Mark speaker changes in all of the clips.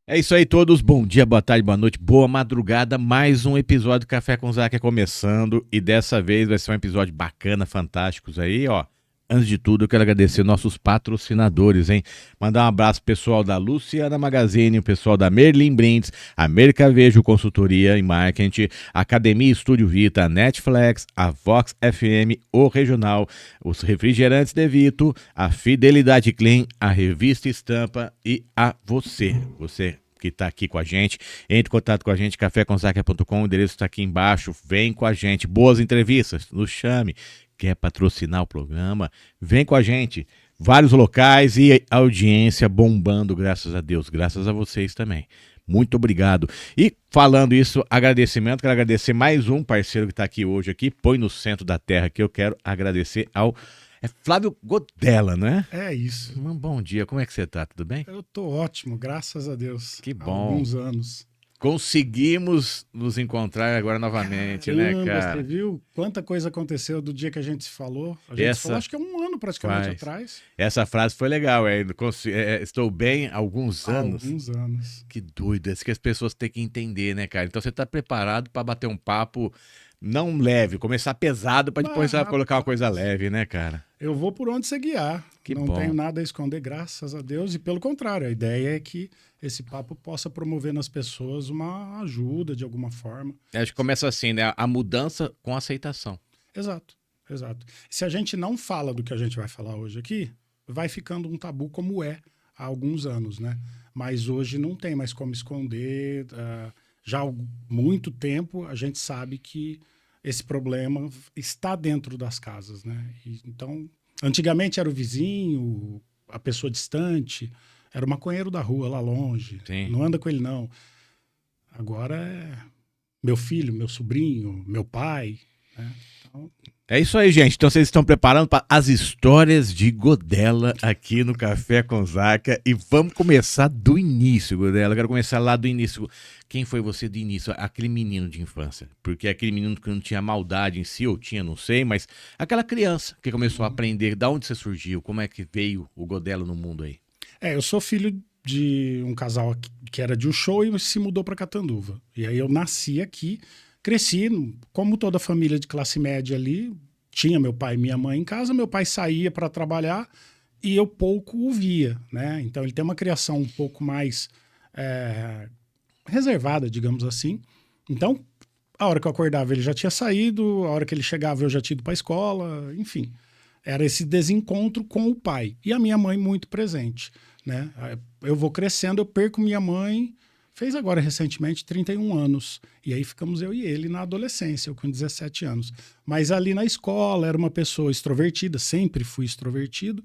Speaker 1: É isso aí, todos. Bom dia, boa tarde, boa noite, boa madrugada. Mais um episódio do Café com Zaca começando. E dessa vez vai ser um episódio bacana, fantásticos aí, ó. Antes de tudo, eu quero agradecer nossos patrocinadores, hein? Mandar um abraço pro pessoal da Luciana Magazine, o pessoal da Merlin Brindes, a Mercavejo Consultoria em Marketing, Academia Estúdio Vita, a Netflix, a Vox FM, o Regional, os Refrigerantes De Vito, a Fidelidade Clean, a Revista Estampa e a você que está aqui com a gente. Entre em contato com a gente, cafécomzaca.com, o endereço está aqui embaixo. Vem com a gente, boas entrevistas, nos chame. Quer patrocinar o programa? Vem com a gente. Vários locais e audiência bombando, graças a Deus. Graças a vocês também. Muito obrigado. E falando isso, agradecimento. Quero agradecer mais um parceiro que está aqui hoje. Põe no centro da terra, que eu quero agradecer ao Flávio Godella, não é?
Speaker 2: É isso.
Speaker 1: Bom dia. Como é que você está? Tudo bem?
Speaker 2: Eu tô ótimo, graças a Deus.
Speaker 1: Que bom.
Speaker 2: Há alguns anos.
Speaker 1: Conseguimos nos encontrar agora novamente, né, cara?
Speaker 2: Você viu quanta coisa aconteceu do dia que a gente se falou? A gente se falou, acho que é um ano praticamente atrás.
Speaker 1: Essa frase foi legal, estou bem há alguns anos.
Speaker 2: Há alguns anos.
Speaker 1: Que doido, é isso que as pessoas têm que entender, né, cara? Então você tá preparado para bater um papo não leve, começar pesado para depois colocar uma coisa leve, né, cara?
Speaker 2: Eu vou por onde você guiar. Não tenho nada a esconder, graças a Deus. E pelo contrário, a ideia é que esse papo possa promover nas pessoas uma ajuda de alguma forma.
Speaker 1: Acho que começa assim, né? A mudança com aceitação.
Speaker 2: Exato. Se a gente não fala do que a gente vai falar hoje aqui, vai ficando um tabu como é há alguns anos, né? Mas hoje não tem mais como esconder. Já há muito tempo a gente sabe que esse problema está dentro das casas, né? Então, antigamente era o vizinho, a pessoa distante, era o maconheiro da rua lá longe.
Speaker 1: Sim.
Speaker 2: Não anda com ele, não. Agora é meu filho, meu sobrinho, meu pai, né? Então...
Speaker 1: É isso aí, gente. Então vocês estão preparando para as histórias de Godella aqui no Café com Zaca. E vamos começar do início, Godella. Eu quero começar lá do início. Quem foi você do início? Aquele menino de infância. Porque aquele menino que não tinha maldade em si, ou tinha, não sei, mas aquela criança que começou a aprender. Da onde você surgiu? Como é que veio o Godella no mundo aí?
Speaker 2: Eu sou filho de um casal que era de Uchoa e se mudou para Catanduva. E aí eu nasci aqui. Cresci, como toda família de classe média ali, tinha meu pai e minha mãe em casa, meu pai saía para trabalhar e eu pouco o via, né? Então ele tem uma criação um pouco mais reservada, digamos assim. Então, a hora que eu acordava ele já tinha saído, a hora que ele chegava eu já tinha ido para a escola, enfim. Era esse desencontro com o pai. E a minha mãe muito presente, né? Eu vou crescendo, eu perco minha mãe... Fez agora, recentemente, 31 anos. E aí ficamos eu e ele na adolescência, eu com 17 anos. Mas ali na escola, era uma pessoa extrovertida, sempre fui extrovertido,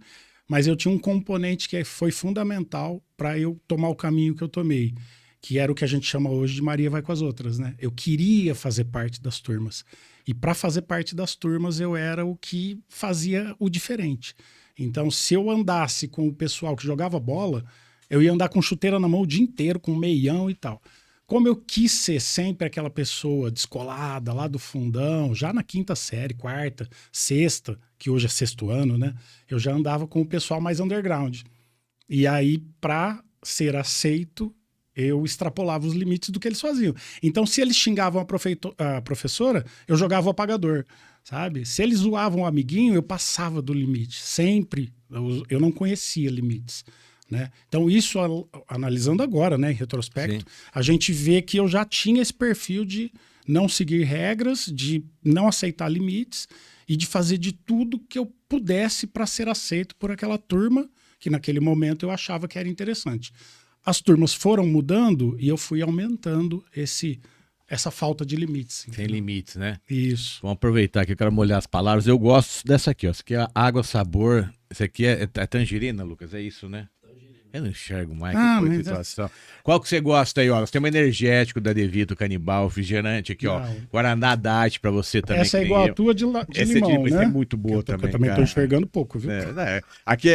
Speaker 2: mas eu tinha um componente que foi fundamental para eu tomar o caminho que eu tomei, que era o que a gente chama hoje de Maria vai com as outras, né? Eu queria fazer parte das turmas. E para fazer parte das turmas, eu era o que fazia o diferente. Então, se eu andasse com o pessoal que jogava bola... Eu ia andar com chuteira na mão o dia inteiro, com meião e tal. Como eu quis ser sempre aquela pessoa descolada, lá do fundão, já na quinta série, quarta, sexta, que hoje é sexto ano, né? Eu já andava com o pessoal mais underground. E aí, para ser aceito, eu extrapolava os limites do que eles faziam. Então, se eles xingavam a professora, eu jogava o apagador, sabe? Se eles zoavam o amiguinho, eu passava do limite. Sempre. Eu não conhecia limites. Né? Então isso, analisando agora, né, em retrospecto, sim, a gente vê que eu já tinha esse perfil de não seguir regras, de não aceitar limites e de fazer de tudo que eu pudesse para ser aceito por aquela turma que naquele momento eu achava que era interessante. As turmas foram mudando e eu fui aumentando essa falta de limites.
Speaker 1: Sem limites, né?
Speaker 2: Isso.
Speaker 1: Vamos aproveitar que eu quero molhar as palavras. Eu gosto dessa aqui, ó. Essa aqui é água, sabor. Essa aqui é tangerina, Lucas? É isso, né? Eu não enxergo mais que situação. Qual que você gosta aí, ó? Você tem um energético da De Vito, Canibal, refrigerante aqui, ó. Guaraná Diet pra você também.
Speaker 2: Essa é igual a tua de limão, né?
Speaker 1: Essa é muito boa também,
Speaker 2: eu também tô enxergando pouco, viu?
Speaker 1: Aqui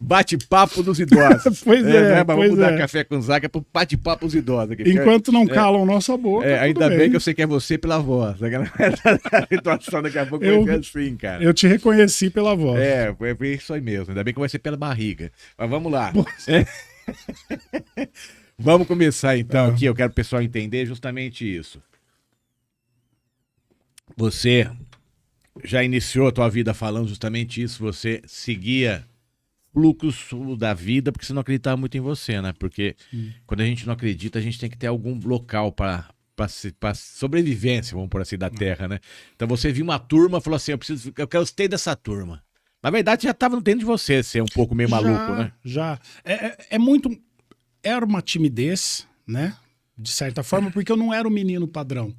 Speaker 1: Bate-papo dos idosos.
Speaker 2: Pois é,
Speaker 1: Mas vamos
Speaker 2: pois
Speaker 1: mudar
Speaker 2: é.
Speaker 1: Café com Zaca pro bate-papo dos idosos. Aqui,
Speaker 2: Enquanto não calam nossa boca,
Speaker 1: ainda
Speaker 2: tudo
Speaker 1: bem que eu sei que é você pela voz. A situação daqui a pouco vai ser assim, cara.
Speaker 2: Eu te reconheci pela voz.
Speaker 1: Foi isso aí mesmo. Ainda bem que vai ser pela barriga. Mas vamos lá. Vamos começar então aqui. Eu quero o pessoal entender justamente isso. Você já iniciou a tua vida falando justamente isso. Você seguia fluxo da vida porque você não acreditava muito em você, né? Porque quando a gente não acredita, a gente tem que ter algum local para sobrevivência, vamos por assim, da Terra, né? Então você viu uma turma e falou assim, eu gostei dessa turma. Na verdade, já estava dentro de você ser um pouco meio maluco, né?
Speaker 2: Já. É muito... Era uma timidez, né? De certa forma, porque eu não era o menino padrão.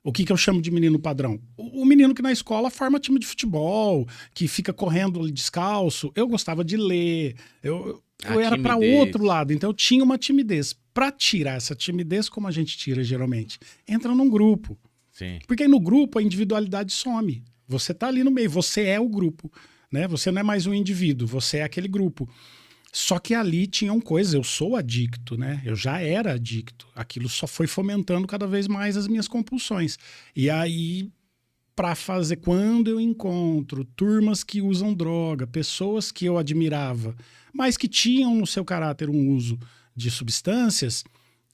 Speaker 2: O que eu chamo de menino padrão? O menino que na escola forma time de futebol, que fica correndo ali descalço. Eu gostava de ler. Eu era para outro lado. Então eu tinha uma timidez. Para tirar essa timidez, como a gente tira geralmente? Entra num grupo.
Speaker 1: Sim.
Speaker 2: Porque aí no grupo a individualidade some. Você tá ali no meio, você é o grupo. Né? Você não é mais um indivíduo, você é aquele grupo. Só que ali tinham coisas, eu sou adicto, né? Eu já era adicto. Aquilo só foi fomentando cada vez mais as minhas compulsões. E aí, para fazer, quando eu encontro turmas que usam droga, pessoas que eu admirava, mas que tinham no seu caráter um uso de substâncias,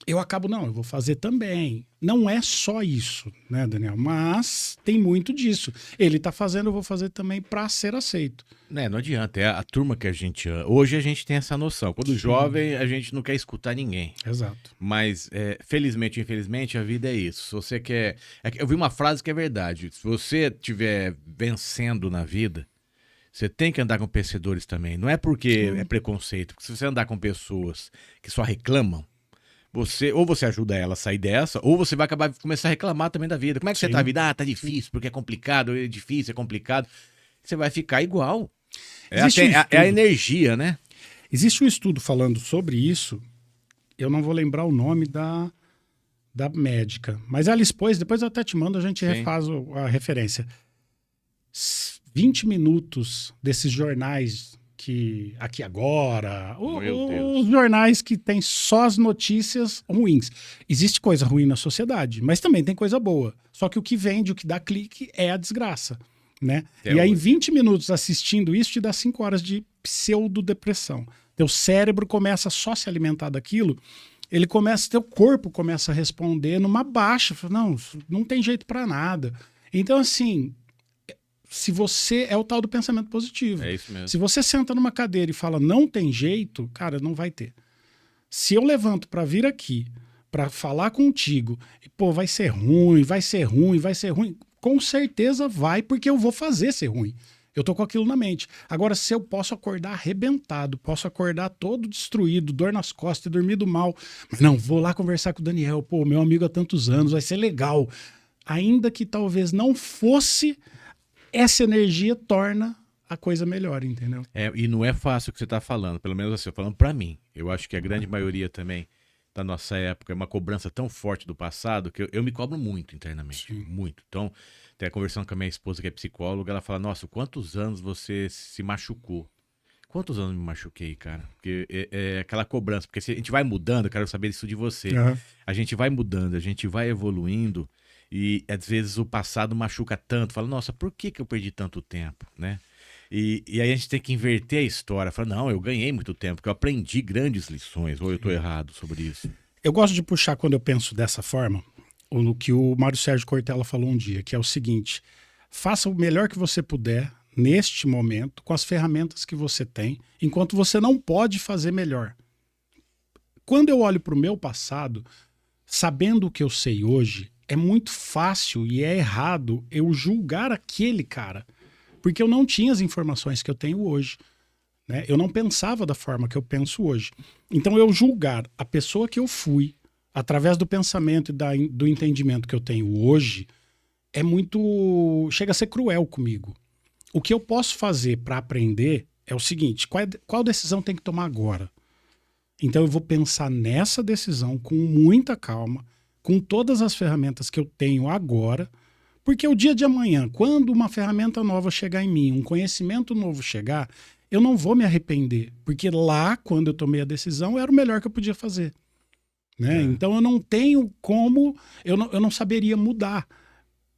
Speaker 2: eu acabo, não, eu vou fazer também. Não é só isso, né, Daniel? Mas tem muito disso. Ele tá fazendo, eu vou fazer também para ser aceito.
Speaker 1: Não adianta, é a turma que a gente ama. Hoje a gente tem essa noção. Quando jovem, a gente não quer escutar ninguém.
Speaker 2: Exato.
Speaker 1: Mas, felizmente ou infelizmente, a vida é isso. Se você quer... Eu vi uma frase que é verdade. Se você estiver vencendo na vida, você tem que andar com vencedores também. Não é porque é preconceito. Porque se você andar com pessoas que só reclamam, ou você ajuda ela a sair dessa, ou você vai acabar começar a reclamar também da vida. Como é que você tá a vida? Tá difícil, porque é complicado, é difícil, é complicado. Você vai ficar igual. É a energia, né?
Speaker 2: Existe um estudo falando sobre isso, eu não vou lembrar o nome da médica, mas ela expôs, depois eu até te mando, a gente refaz a referência. 20 minutos desses jornais que Aqui Agora, os jornais que tem só as notícias ruins. Existe coisa ruim na sociedade, mas também tem coisa boa. Só que o que vende, o que dá clique é a desgraça, né? E aí 20 minutos assistindo isso te dá 5 horas de pseudodepressão. Teu cérebro começa só a se alimentar daquilo, teu corpo começa a responder numa baixa, não tem jeito para nada. Então assim, se você é o tal do pensamento positivo.
Speaker 1: É isso mesmo.
Speaker 2: Se você senta numa cadeira e fala não tem jeito, cara, não vai ter. Se eu levanto para vir aqui, para falar contigo, e pô, vai ser ruim, com certeza vai, porque eu vou fazer ser ruim. Eu tô com aquilo na mente. Agora, se eu posso acordar arrebentado, posso acordar todo destruído, dor nas costas, ter dormido mal, mas não, vou lá conversar com o Daniel, pô, meu amigo há tantos anos, vai ser legal. Ainda que talvez não fosse, essa energia torna a coisa melhor, entendeu?
Speaker 1: E não é fácil o que você tá falando, pelo menos assim, falando pra mim. Eu acho que a grande maioria também da nossa época é uma cobrança tão forte do passado que eu me cobro muito internamente, muito. Então, até conversando com a minha esposa que é psicóloga, ela fala, nossa, quantos anos você se machucou? Quantos anos me machuquei, cara? Porque é aquela cobrança, porque se a gente vai mudando, eu quero saber isso de você, a gente vai mudando, a gente vai evoluindo e às vezes o passado machuca tanto, fala, nossa, por que eu perdi tanto tempo, né? E aí a gente tem que inverter a história. Falar, não, eu ganhei muito tempo, porque eu aprendi grandes lições, ou eu estou errado sobre isso?
Speaker 2: Eu gosto de puxar, quando eu penso dessa forma, o que o Mário Sérgio Cortella falou um dia, que é o seguinte, faça o melhor que você puder, neste momento, com as ferramentas que você tem, enquanto você não pode fazer melhor. Quando eu olho para o meu passado, sabendo o que eu sei hoje, é muito fácil e é errado eu julgar aquele cara, porque eu não tinha as informações que eu tenho hoje, né? Eu não pensava da forma que eu penso hoje. Então eu julgar a pessoa que eu fui, através do pensamento e do entendimento que eu tenho hoje, chega a ser cruel comigo. O que eu posso fazer para aprender é o seguinte, qual decisão tem que tomar agora? Então eu vou pensar nessa decisão com muita calma, com todas as ferramentas que eu tenho agora, porque o dia de amanhã, quando uma ferramenta nova chegar em mim, um conhecimento novo chegar, eu não vou me arrepender, porque lá, quando eu tomei a decisão, era o melhor que eu podia fazer. Né? Então eu não tenho como, eu não saberia mudar.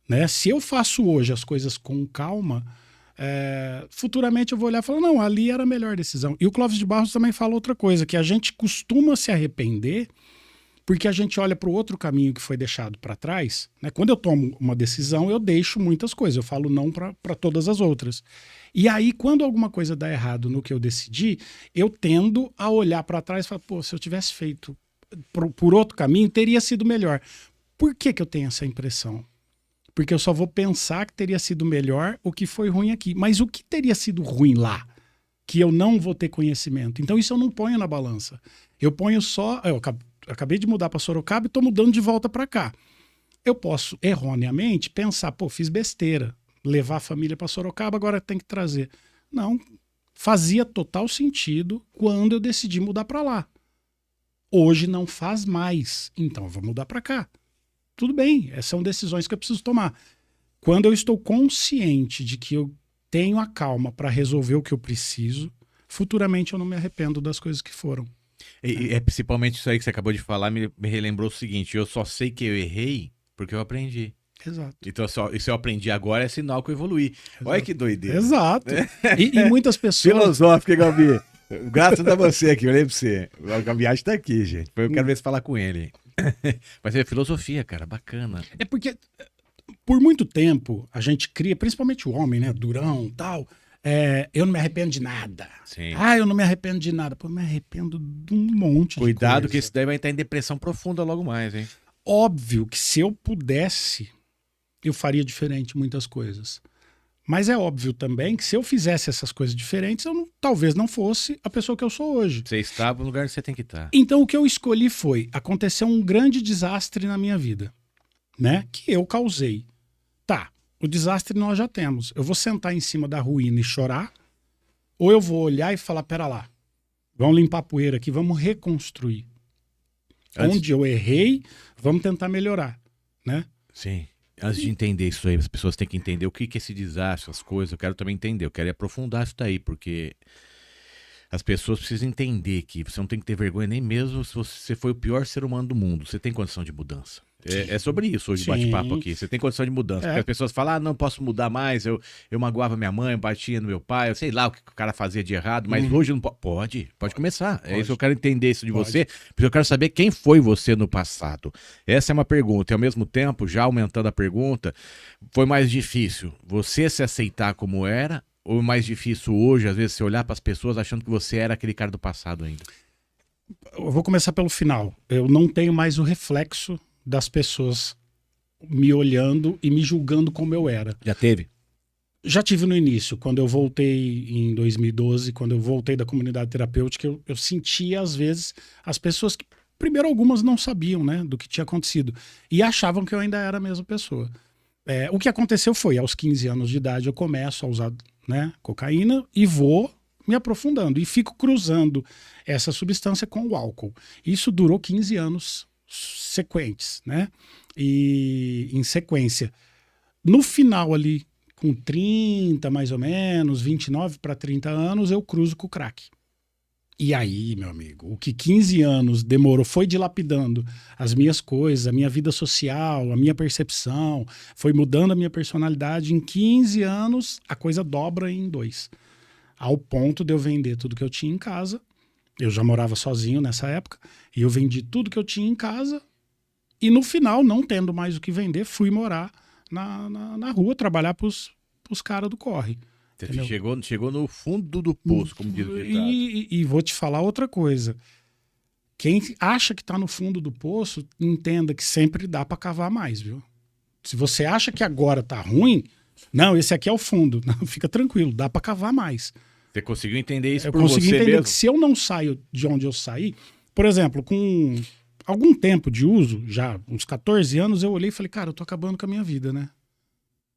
Speaker 2: Né? Se eu faço hoje as coisas com calma, futuramente eu vou olhar e falar, não, ali era a melhor decisão. E o Clóvis de Barros também fala outra coisa, que a gente costuma se arrepender porque a gente olha para o outro caminho que foi deixado para trás. Né? Quando eu tomo uma decisão, eu deixo muitas coisas, eu falo não para todas as outras. E aí, quando alguma coisa dá errado no que eu decidi, eu tendo a olhar para trás e falar, pô, se eu tivesse feito por outro caminho, teria sido melhor. Por que eu tenho essa impressão? Porque eu só vou pensar que teria sido melhor o que foi ruim aqui. Mas o que teria sido ruim lá? Que eu não vou ter conhecimento. Então isso eu não ponho na balança. Eu ponho só... Eu acabei de mudar para Sorocaba e estou mudando de volta para cá. Eu posso, erroneamente, pensar, pô, fiz besteira. Levar a família para Sorocaba, agora tem que trazer. Não, fazia total sentido quando eu decidi mudar para lá. Hoje não faz mais, então eu vou mudar para cá. Tudo bem, essas são decisões que eu preciso tomar. Quando eu estou consciente de que eu tenho a calma para resolver o que eu preciso, futuramente eu não me arrependo das coisas que foram.
Speaker 1: E principalmente isso aí que você acabou de falar, me relembrou o seguinte, eu só sei que eu errei porque eu aprendi.
Speaker 2: Exato.
Speaker 1: Então, se eu aprendi agora, é sinal que eu evoluí. Exato. Olha que doideira.
Speaker 2: Exato. E muitas pessoas...
Speaker 1: Filosófica, Gabi. Graças a você aqui, eu olhei pra você. O Gabiati tá aqui, gente. Eu quero ver se falar com ele. Mas é filosofia, cara, bacana.
Speaker 2: É porque, por muito tempo, a gente cria, principalmente o homem, né, durão e tal, eu não me arrependo de nada.
Speaker 1: Sim.
Speaker 2: Eu não me arrependo de nada. Pô, eu me arrependo de um monte de coisa.
Speaker 1: Cuidado que isso daí vai estar em depressão profunda logo mais, hein?
Speaker 2: Óbvio que se eu pudesse, eu faria diferente muitas coisas. Mas é óbvio também que se eu fizesse essas coisas diferentes, eu talvez não fosse a pessoa que eu sou hoje.
Speaker 1: Você estava no lugar que você tem que estar.
Speaker 2: Então o que eu escolhi foi, aconteceu um grande desastre na minha vida, né? Que eu causei. Tá, o desastre nós já temos. Eu vou sentar em cima da ruína e chorar, ou eu vou olhar e falar, pera lá, vamos limpar a poeira aqui, vamos reconstruir. Onde eu errei, vamos tentar melhorar, né?
Speaker 1: Sim. Antes de entender isso aí, as pessoas têm que entender o que é esse desastre, as coisas. Eu quero também entender, eu quero aprofundar isso daí, porque as pessoas precisam entender que você não tem que ter vergonha nem mesmo se você foi o pior ser humano do mundo. Você tem condição de mudança. É sobre isso hoje o bate-papo aqui. Você tem condição de mudança. Porque as pessoas falam, não posso mudar mais, eu magoava minha mãe, batia no meu pai, eu sei lá o que o cara fazia de errado, mas hoje não pode. Pode começar. Pode. É isso que eu quero entender isso de você, porque eu quero saber quem foi você no passado. Essa é uma pergunta. E ao mesmo tempo, já aumentando a pergunta, foi mais difícil você se aceitar como era, ou mais difícil hoje, às vezes, você olhar para as pessoas achando que você era aquele cara do passado ainda?
Speaker 2: Eu vou começar pelo final. Eu não tenho mais o reflexo das pessoas me olhando e me julgando como eu era.
Speaker 1: Já teve?
Speaker 2: Já tive no início, quando eu voltei em 2012, quando eu voltei da comunidade terapêutica, eu sentia às vezes as pessoas que, primeiro algumas não sabiam, né, do que tinha acontecido e achavam que eu ainda era a mesma pessoa. O que aconteceu foi, aos 15 anos de idade eu começo a usar, né, cocaína e vou me aprofundando e fico cruzando essa substância com o álcool. Isso durou 15 anos sequentes, né? E em sequência. No final ali, com 30 mais ou menos, 29 para 30 anos, eu cruzo com o crack. E aí, meu amigo, o que 15 anos demorou, foi dilapidando as minhas coisas, a minha vida social, a minha percepção, foi mudando a minha personalidade. Em 15 anos, a coisa dobra em 2. Ao ponto de eu vender tudo que eu tinha em casa. Eu já morava sozinho nessa época, e eu vendi tudo que eu tinha em casa, e no final, não tendo mais o que vender, fui morar na rua, trabalhar pros caras do corre.
Speaker 1: Você chegou no fundo do poço, como diz o ditado.
Speaker 2: E vou te falar outra coisa. Quem acha que tá no fundo do poço, entenda que sempre dá para cavar mais, viu? Se você acha que agora tá ruim, não, esse aqui é o fundo. Não, fica tranquilo, dá para cavar mais.
Speaker 1: Você conseguiu entender isso
Speaker 2: por
Speaker 1: você mesmo? Eu consegui entender
Speaker 2: que se eu não saio de onde eu saí, por exemplo, com algum tempo de uso, já uns 14 anos, eu olhei e falei, cara, eu tô acabando com a minha vida, né?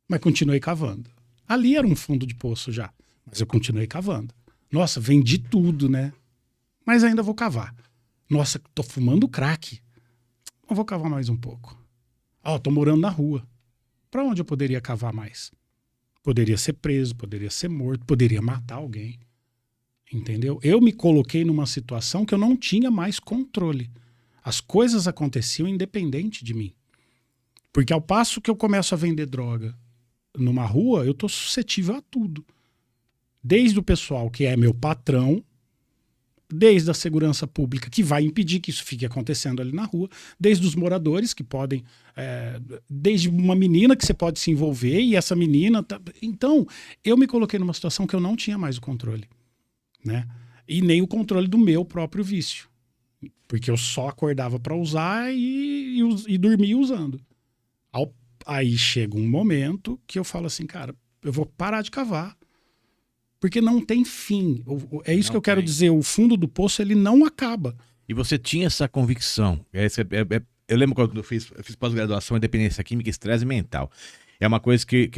Speaker 2: Mas continuei cavando. Ali era um fundo de poço já, mas eu continuei cavando. Nossa, vendi tudo, né? Mas ainda vou cavar. Nossa, tô fumando crack. Eu vou cavar mais um pouco. Tô morando na rua. Pra onde eu poderia cavar mais? Poderia ser preso, poderia ser morto, poderia matar alguém. Entendeu? Eu me coloquei numa situação que eu não tinha mais controle. As coisas aconteciam independente de mim. Porque ao passo que eu começo a vender droga numa rua, eu tô suscetível a tudo. Desde o pessoal que é meu patrão, desde a segurança pública, que vai impedir que isso fique acontecendo ali na rua, desde os moradores que podem, desde uma menina que você pode se envolver e essa menina... Então, eu me coloquei numa situação que eu não tinha mais o controle, né? E nem o controle do meu próprio vício. Porque eu só acordava para usar e dormia usando. Aí chega um momento que eu falo assim, cara, eu vou parar de cavar. Porque não tem fim. É isso
Speaker 1: Não
Speaker 2: que eu quero
Speaker 1: tem.
Speaker 2: dizer. O fundo do poço, ele não acaba.
Speaker 1: E você tinha essa convicção. Eu lembro quando eu fiz pós-graduação em dependência química e estresse mental. É uma coisa que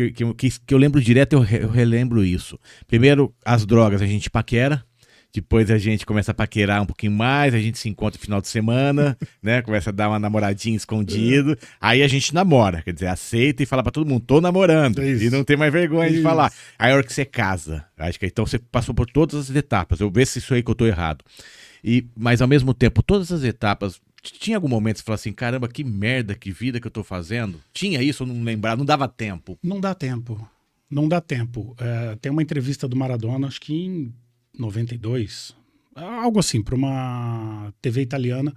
Speaker 1: eu lembro direto, eu relembro isso. Primeiro, as drogas a gente paquera. Depois a gente começa a paquerar um pouquinho mais, a gente se encontra no final de semana, né? Começa a dar uma namoradinha escondido. Aí a gente namora, quer dizer, aceita e fala pra todo mundo, tô namorando.
Speaker 2: Isso.
Speaker 1: E não tem mais vergonha de
Speaker 2: Isso.
Speaker 1: falar. Aí a hora que você casa, acho que então você passou por todas as etapas. Eu vejo se isso aí que eu tô errado. Mas ao mesmo tempo, todas as etapas, tinha algum momento que você falou assim, caramba, que merda, que vida que eu tô fazendo? Tinha isso, eu não lembrava, não dava tempo.
Speaker 2: Não dá tempo. Não dá tempo. Tem uma entrevista do Maradona, acho que em 92, algo assim, para uma TV italiana,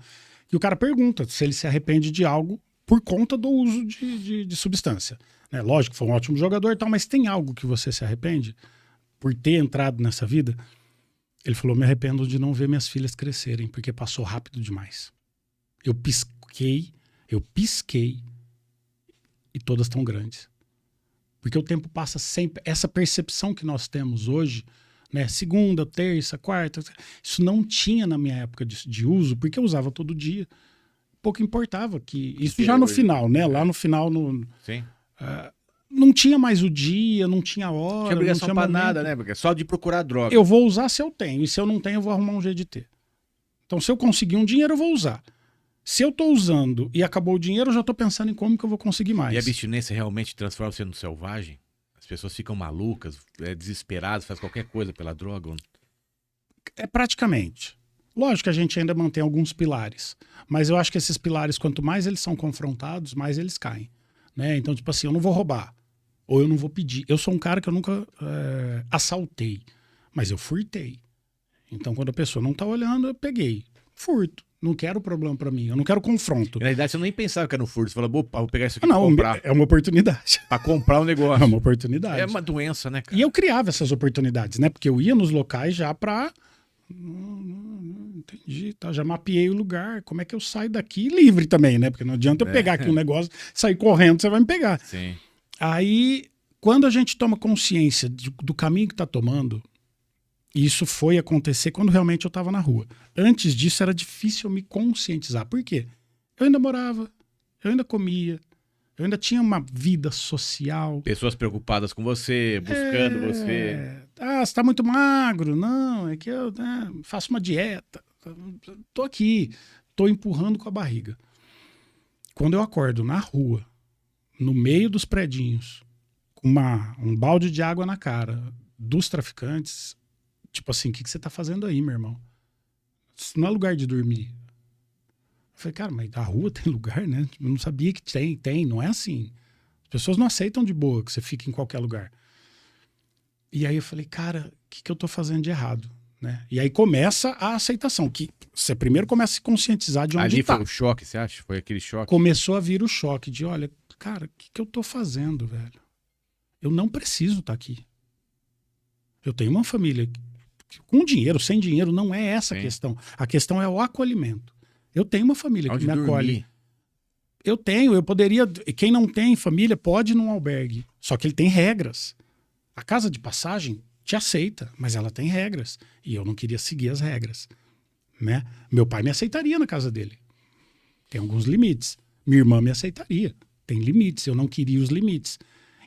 Speaker 2: e o cara pergunta se ele se arrepende de algo por conta do uso de substância. Né? Lógico, foi um ótimo jogador e tal, mas tem algo que você se arrepende por ter entrado nessa vida? Ele falou, me arrependo de não ver minhas filhas crescerem, porque passou rápido demais. Eu pisquei e todas estão grandes. Porque o tempo passa sempre. Essa percepção que nós temos hoje, né, segunda, terça, quarta, isso não tinha na minha época de uso, porque eu usava todo dia. Pouco importava que isso já no final, né? Lá no final,
Speaker 1: Sim.
Speaker 2: Não tinha mais o dia, não tinha hora,
Speaker 1: Não tinha obrigação
Speaker 2: não tinha
Speaker 1: pra
Speaker 2: momento.
Speaker 1: nada, né? Porque é só de procurar droga.
Speaker 2: Eu vou usar se eu tenho, e se eu não tenho, eu vou arrumar um jeito de ter. Então, se eu conseguir um dinheiro, eu vou usar. Se eu tô usando e acabou o dinheiro, eu já tô pensando em como que eu vou conseguir mais.
Speaker 1: E a abstinência realmente transforma você no selvagem? As pessoas ficam malucas, desesperadas, fazem qualquer coisa pela droga?
Speaker 2: É praticamente. Lógico que a gente ainda mantém alguns pilares, mas eu acho que esses pilares, quanto mais eles são confrontados, mais eles caem. Né? Então, tipo assim, eu não vou roubar, ou eu não vou pedir. Eu sou um cara que eu nunca assaltei, mas eu furtei. Então, quando a pessoa não tá olhando, eu peguei. Furto. Não quero problema pra mim, eu não quero confronto.
Speaker 1: Na verdade, você nem pensava que era um furto. Você fala, vou pegar isso aqui
Speaker 2: Não,
Speaker 1: pra comprar.
Speaker 2: é uma oportunidade.
Speaker 1: Pra comprar um negócio.
Speaker 2: É uma oportunidade.
Speaker 1: É uma doença, né, cara?
Speaker 2: E eu criava essas oportunidades, né? Porque eu ia nos locais já pra... Entendi, tá? Já mapeei o lugar. Como é que eu saio daqui livre também, né? Porque não adianta eu pegar aqui um negócio, sair correndo, você vai me pegar.
Speaker 1: Sim.
Speaker 2: Aí, quando a gente toma consciência do caminho que tá tomando, isso foi acontecer quando realmente eu tava na rua. Antes disso, era difícil eu me conscientizar. Por quê? Eu ainda morava, eu ainda comia, eu ainda tinha uma vida social.
Speaker 1: Pessoas preocupadas com você, buscando você.
Speaker 2: Ah, você tá muito magro. Não, é que eu faço uma dieta. Tô aqui, tô empurrando com a barriga. Quando eu acordo na rua, no meio dos predinhos, com um balde de água na cara dos traficantes, tipo assim, o que você tá fazendo aí, meu irmão? Isso não é lugar de dormir. Eu falei, cara, mas a rua tem lugar, né? Eu não sabia que tem, não é assim. As pessoas não aceitam de boa que você fique em qualquer lugar. E aí eu falei, cara, o que eu tô fazendo de errado? Né? E aí começa a aceitação, que você primeiro começa a se conscientizar de onde
Speaker 1: Ali
Speaker 2: tá.
Speaker 1: foi o choque, você acha? Foi aquele choque?
Speaker 2: Começou a vir o choque de, olha, cara, o que eu tô fazendo, velho? Eu não preciso estar aqui. Eu tenho uma família com dinheiro, sem dinheiro, não é essa a questão. A questão é o acolhimento. Eu tenho uma família
Speaker 1: Onde
Speaker 2: que me
Speaker 1: dormir?
Speaker 2: acolhe. Eu poderia... Quem não tem família pode ir num albergue. Só que ele tem regras. A casa de passagem te aceita, mas ela tem regras. E eu não queria seguir as regras. Né? Meu pai me aceitaria na casa dele. Tem alguns limites. Minha irmã me aceitaria. Tem limites. Eu não queria os limites.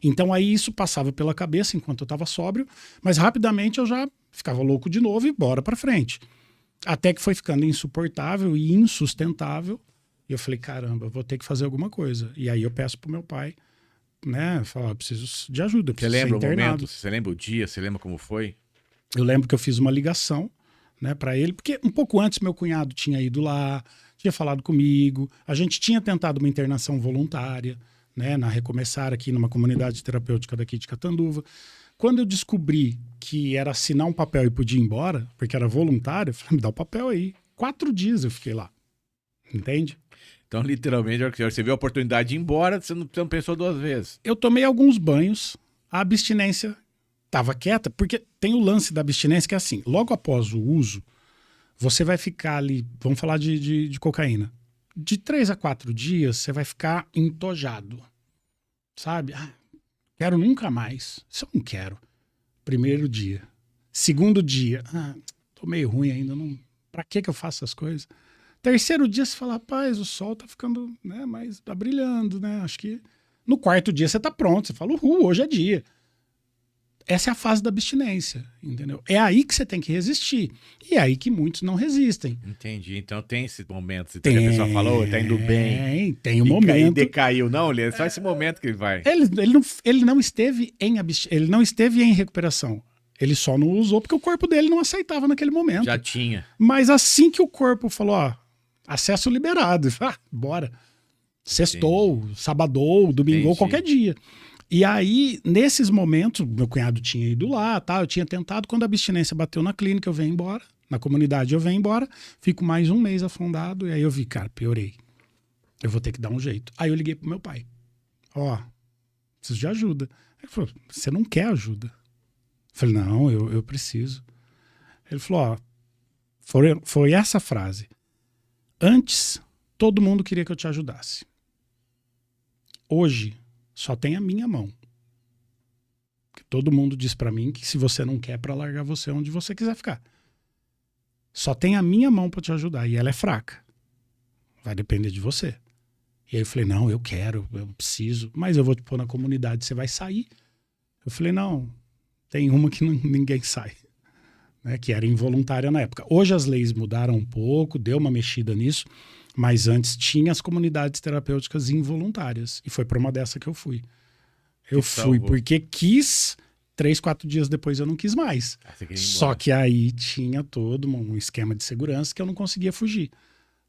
Speaker 2: Então aí isso passava pela cabeça enquanto eu estava sóbrio, mas rapidamente eu já ficava louco de novo e bora pra frente. Até que foi ficando insuportável e insustentável. E eu falei, caramba, vou ter que fazer alguma coisa. E aí eu peço pro meu pai, né, falar, preciso de ajuda,
Speaker 1: Você
Speaker 2: preciso ser
Speaker 1: lembra o
Speaker 2: internado.
Speaker 1: momento? Você lembra o dia? Você lembra como foi?
Speaker 2: Eu lembro que eu fiz uma ligação, né, para ele, porque um pouco antes meu cunhado tinha ido lá, tinha falado comigo, a gente tinha tentado uma internação voluntária, né, na Recomeçar aqui numa comunidade terapêutica daqui de Catanduva. Quando eu descobri que era assinar um papel e podia ir embora, porque era voluntário, eu falei, me dá o papel aí. 4 dias eu fiquei lá, entende?
Speaker 1: Então, literalmente, você viu a oportunidade de ir embora, você não pensou 2 vezes.
Speaker 2: Eu tomei alguns banhos, a abstinência estava quieta, porque tem o lance da abstinência que é assim, logo após o uso, você vai ficar ali, vamos falar de cocaína, de 3 a 4 dias você vai ficar entojado, sabe? Ah, quero nunca mais, isso eu não quero. Primeiro dia. Segundo dia, tô meio ruim ainda, não, pra que eu faço essas coisas? Terceiro dia você fala, rapaz, o sol tá ficando, né, mas tá brilhando, né? Acho que no 4º dia você tá pronto, você fala, hoje é dia. Essa é a fase da abstinência, entendeu? É aí que você tem que resistir. E é aí que muitos não resistem.
Speaker 1: Entendi. Então tem esse momento. Então, que a pessoa falou, tá indo bem.
Speaker 2: Tem um momento.
Speaker 1: E decaiu. Não, é só esse momento que ele vai.
Speaker 2: Ele não esteve ele não esteve em recuperação. Ele só não usou porque o corpo dele não aceitava naquele momento.
Speaker 1: Já tinha.
Speaker 2: Mas assim que o corpo falou, ó, acesso liberado, bora. Sextou, sabadou, domingou, qualquer dia. E aí, nesses momentos, meu cunhado tinha ido lá, tá? Eu tinha tentado, quando a abstinência bateu na clínica, eu venho embora, na comunidade eu venho embora, fico mais 1 mês afundado, e aí eu vi, cara, piorei. Eu vou ter que dar um jeito. Aí eu liguei pro meu pai. Ó, preciso de ajuda. Ele falou, você não quer ajuda? Eu falei, não, eu preciso. Ele falou, ó, foi essa frase. Antes, todo mundo queria que eu te ajudasse. Hoje, só tem a minha mão. Porque todo mundo diz pra mim que se você não quer, pra largar você onde você quiser ficar. Só tem a minha mão pra te ajudar. E ela é fraca. Vai depender de você. E aí eu falei, não, eu quero, eu preciso. Mas eu vou te pôr na comunidade, você vai sair. Eu falei, não, tem uma que ninguém sai. Né, que era involuntária na época. Hoje as leis mudaram um pouco, deu uma mexida nisso. Mas antes tinha as comunidades terapêuticas involuntárias. E foi para uma dessa que eu fui. Eu fui porque quis, 3, 4 dias depois eu não quis mais. Só que aí tinha todo um esquema de segurança que eu não conseguia fugir.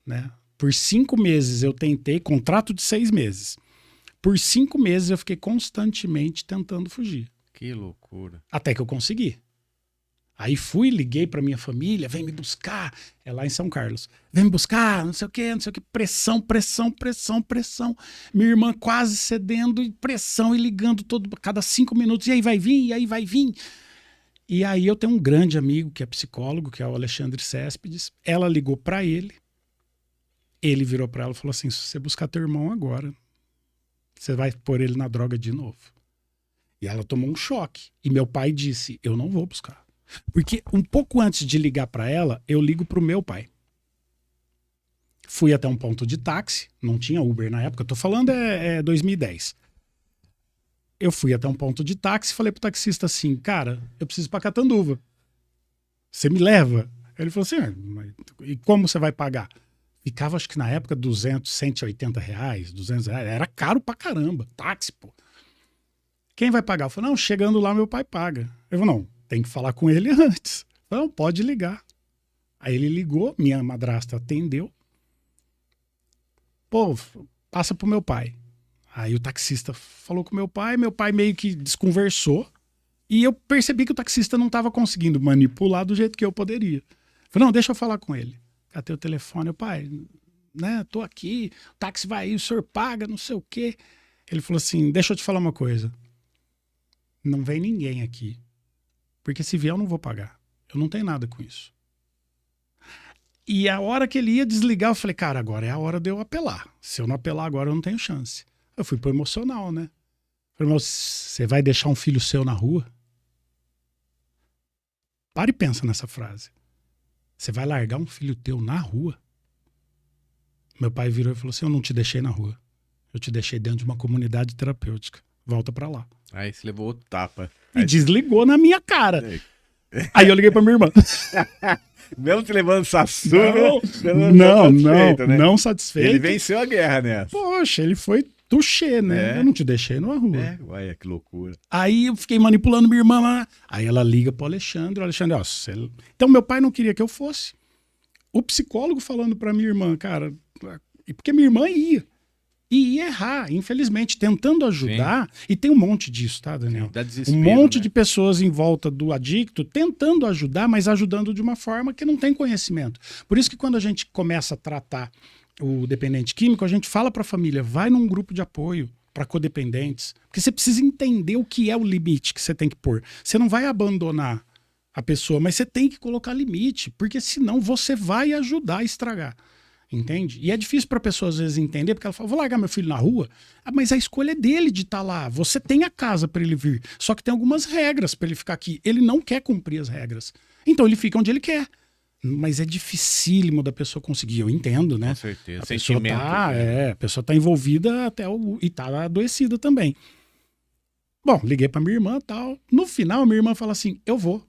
Speaker 2: Né? Por 5 meses eu tentei, contrato de 6 meses. Por 5 meses eu fiquei constantemente tentando fugir.
Speaker 1: Que loucura.
Speaker 2: Até que eu consegui. Aí fui, liguei pra minha família, vem me buscar, é lá em São Carlos. Vem me buscar, não sei o quê, pressão, pressão, pressão, pressão. Minha irmã quase cedendo, e pressão, e ligando cada 5 minutos, e aí vai vir, e aí vai vir. E aí eu tenho um grande amigo que é psicólogo, que é o Alexandre Céspedes. Ela ligou pra ele virou pra ela e falou assim, se você buscar teu irmão agora, você vai pôr ele na droga de novo. E ela tomou um choque. E meu pai disse, eu não vou buscar. Porque um pouco antes de ligar para ela, eu ligo pro meu pai. Fui até um ponto de táxi, não tinha Uber na época, eu tô falando 2010. Eu fui até um ponto de táxi e falei pro taxista assim, cara, eu preciso ir pra Catanduva. Você me leva? Ele falou assim, e como você vai pagar? Ficava, acho que na época, 180 reais, 200 reais. Era caro pra caramba, táxi, pô. Quem vai pagar? Eu falei, não, chegando lá meu pai paga. Eu falei, não, tem que falar com ele antes. Não, pode ligar. Aí ele ligou, minha madrasta atendeu. Pô, passa pro meu pai. Aí o taxista falou com meu pai meio que desconversou. E eu percebi que o taxista não estava conseguindo manipular do jeito que eu poderia. Falei, não, deixa eu falar com ele. Catei o telefone, o pai, né, tô aqui, o táxi vai aí, o senhor paga, não sei o quê. Ele falou assim, deixa eu te falar uma coisa. Não vem ninguém aqui. Porque se vier eu não vou pagar. Eu não tenho nada com isso. E a hora que ele ia desligar, eu falei, cara, agora é a hora de eu apelar. Se eu não apelar agora, eu não tenho chance. Eu fui pro emocional, né? Falei, mas você vai deixar um filho seu na rua? Para e pensa nessa frase. Você vai largar um filho teu na rua? Meu pai virou e falou assim, eu não te deixei na rua. Eu te deixei dentro de uma comunidade terapêutica. Volta pra lá.
Speaker 1: Aí você levou outro tapa.
Speaker 2: E desligou na minha cara. Aí eu liguei pra minha irmã.
Speaker 1: Mesmo te levando Sassuna,
Speaker 2: não satisfeito.
Speaker 1: Ele venceu a guerra nessa.
Speaker 2: Poxa, ele foi touché, né?
Speaker 1: É.
Speaker 2: Eu não te deixei numa rua.
Speaker 1: Olha que loucura.
Speaker 2: Aí eu fiquei manipulando minha irmã lá. Aí ela liga pro Alexandre. O Alexandre, ó, então meu pai não queria que eu fosse. O psicólogo falando pra minha irmã, cara, porque minha irmã ia. E ia errar, infelizmente, tentando ajudar. Sim. E tem um monte disso, tá, Daniel?
Speaker 1: Dá desespero,
Speaker 2: um monte,
Speaker 1: né?
Speaker 2: de pessoas em volta do adicto tentando ajudar, mas ajudando de uma forma que não tem conhecimento. Por isso que quando a gente começa a tratar o dependente químico, a gente fala pra família, vai num grupo de apoio para codependentes, porque você precisa entender o que é o limite que você tem que pôr. Você não vai abandonar a pessoa, mas você tem que colocar limite, porque senão você vai ajudar a estragar. Entende? E é difícil para a pessoa às vezes entender, porque ela fala, vou largar meu filho na rua, mas a escolha é dele de estar lá. Você tem a casa para ele vir, só que tem algumas regras para ele ficar aqui. Ele não quer cumprir as regras. Então ele fica onde ele quer. Mas é dificílimo da pessoa conseguir, eu entendo, né?
Speaker 1: Com certeza.
Speaker 2: A pessoa tá envolvida e tá adoecida também. Bom, liguei pra minha irmã e tal. No final, minha irmã fala assim, eu vou.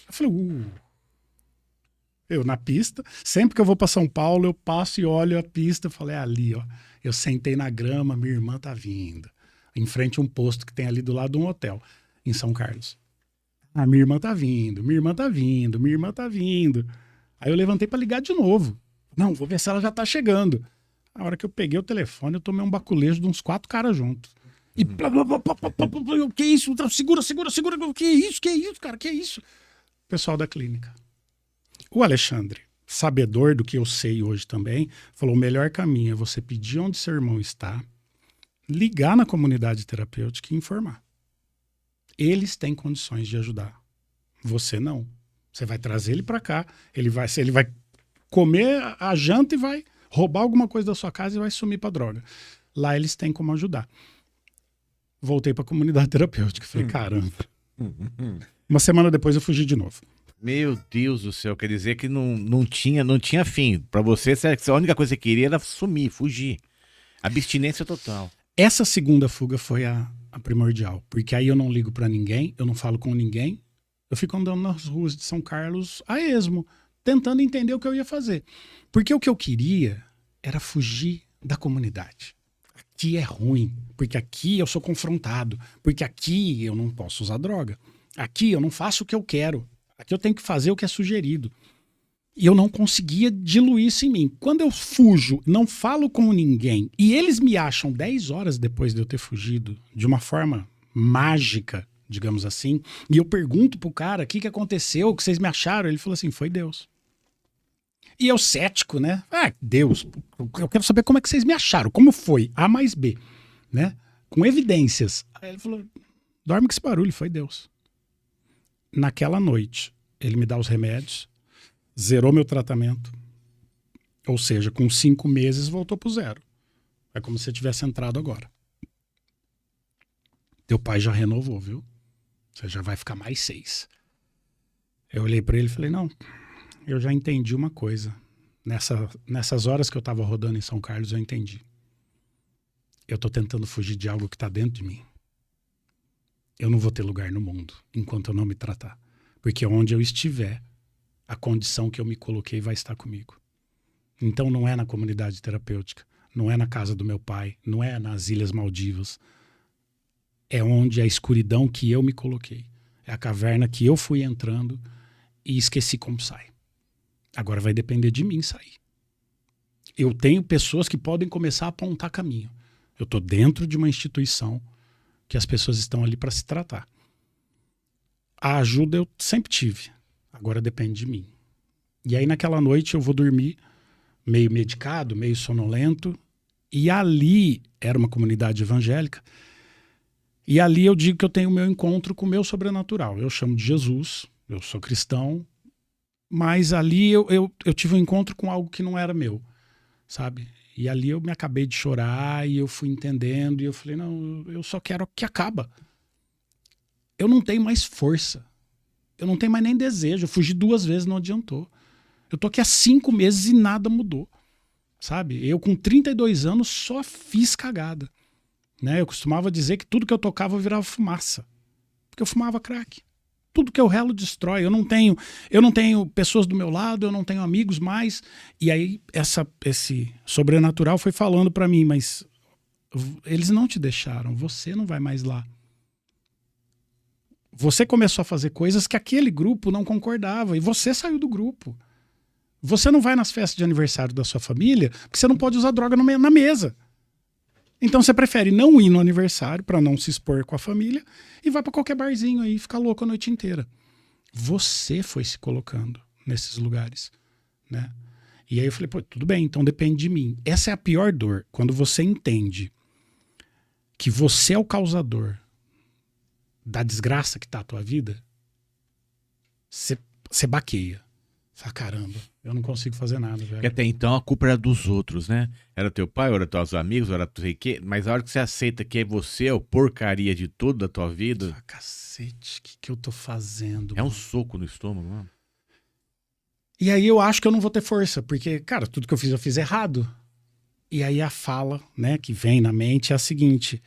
Speaker 2: Eu falei, Eu na pista, sempre que eu vou pra São Paulo, eu passo e olho a pista, eu falei, ali, ó. Eu sentei na grama, minha irmã tá vindo. Em frente a um posto que tem ali do lado de um hotel, em São Carlos. Ah, minha irmã tá vindo, minha irmã tá vindo, minha irmã tá vindo. Aí eu levantei pra ligar de novo. Não, vou ver se ela já tá chegando. A hora que eu peguei o telefone, eu tomei um baculejo de uns 4 caras juntos. E que isso? Segura. Que isso, cara? Que isso? Pessoal da clínica. O Alexandre, sabedor do que eu sei hoje também, falou, o melhor caminho é você pedir onde seu irmão está, ligar na comunidade terapêutica e informar. Eles têm condições de ajudar. Você não. Você vai trazer ele para cá, ele vai comer a janta e vai roubar alguma coisa da sua casa e vai sumir para droga. Lá eles têm como ajudar. Voltei para a comunidade terapêutica. Falei, caramba. Uma semana depois eu fugi de novo.
Speaker 1: Meu Deus do céu, quer dizer que não tinha fim. Para você, a única coisa que você queria era sumir, fugir. Abstinência total.
Speaker 2: Essa segunda fuga foi a primordial, porque aí eu não ligo para ninguém, eu não falo com ninguém, eu fico andando nas ruas de São Carlos a esmo, tentando entender o que eu ia fazer. Porque o que eu queria era fugir da comunidade. Aqui é ruim, porque aqui eu sou confrontado, porque aqui eu não posso usar droga, aqui eu não faço o que eu quero, aqui eu tenho que fazer o que é sugerido. E eu não conseguia diluir isso em mim. Quando eu fujo, não falo com ninguém, e eles me acham 10 horas depois de eu ter fugido, de uma forma mágica, digamos assim, e eu pergunto pro cara, o que aconteceu, o que vocês me acharam? Ele falou assim, foi Deus. E eu cético, né? Ah, Deus, eu quero saber como é que vocês me acharam, como foi, A mais B, né? Com evidências. Aí ele falou, dorme com esse barulho, foi Deus. Naquela noite, ele me dá os remédios, zerou meu tratamento, ou seja, com 5 meses voltou pro zero. É como se você tivesse entrado agora. Teu pai já renovou, viu? Você já vai ficar mais 6. Eu olhei para ele e falei, não, eu já entendi uma coisa. Nessas horas que eu tava rodando em São Carlos, eu entendi. Eu tô tentando fugir de algo que tá dentro de mim. Eu não vou ter lugar no mundo enquanto eu não me tratar. Porque onde eu estiver, a condição que eu me coloquei vai estar comigo. Então não é na comunidade terapêutica, não é na casa do meu pai, não é nas Ilhas Maldivas. É onde a escuridão que eu me coloquei. É a caverna que eu fui entrando e esqueci como sai. Agora vai depender de mim sair. Eu tenho pessoas que podem começar a apontar caminho. Eu estou dentro de uma instituição que as pessoas estão ali para se tratar. A ajuda eu sempre tive. Agora depende de mim. E aí naquela noite eu vou dormir meio medicado, meio sonolento. E ali era uma comunidade evangélica. E ali eu digo que eu tenho o meu encontro com o meu sobrenatural. Eu chamo de Jesus, eu sou cristão. Mas ali eu tive um encontro com algo que não era meu, sabe? E ali eu me acabei de chorar e eu fui entendendo. E eu falei, não, eu só quero que acaba. Eu não tenho mais força. Eu não tenho mais nem desejo. Eu fugi 2 vezes, não adiantou. Eu tô aqui há 5 meses e nada mudou, sabe? Eu com 32 anos só fiz cagada, né? Eu costumava dizer que tudo que eu tocava virava fumaça, porque eu fumava crack. Tudo que eu relo destrói. Eu não tenho pessoas do meu lado, eu não tenho amigos mais. E aí esse sobrenatural foi falando para mim, mas Eles não te deixaram, você não vai mais lá. Você começou a fazer coisas que aquele grupo não concordava e você saiu do grupo. Você não vai nas festas de aniversário da sua família porque você não pode usar droga na mesa. Então você prefere não ir no aniversário para não se expor com a família e vai para qualquer barzinho aí e ficar louco a noite inteira. Você foi se colocando nesses lugares, né? E aí eu falei, pô, tudo bem, então depende de mim. Essa é a pior dor, quando você entende que você é o causador da desgraça que tá a tua vida, você baqueia. Fala, caramba, eu não consigo fazer nada, velho.
Speaker 1: Porque até então a culpa era dos outros, né? Era teu pai, ou era teus amigos, ou era tu sei o quê. Mas a hora que você aceita que é você, é o porcaria de tudo da tua vida...
Speaker 2: Ah, cacete, o que eu tô fazendo?
Speaker 1: É um
Speaker 2: mano?
Speaker 1: soco no estômago, mano.
Speaker 2: E aí eu acho que eu não vou ter força, porque, cara, tudo que eu fiz errado. E aí a fala, né, que vem na mente é a seguinte: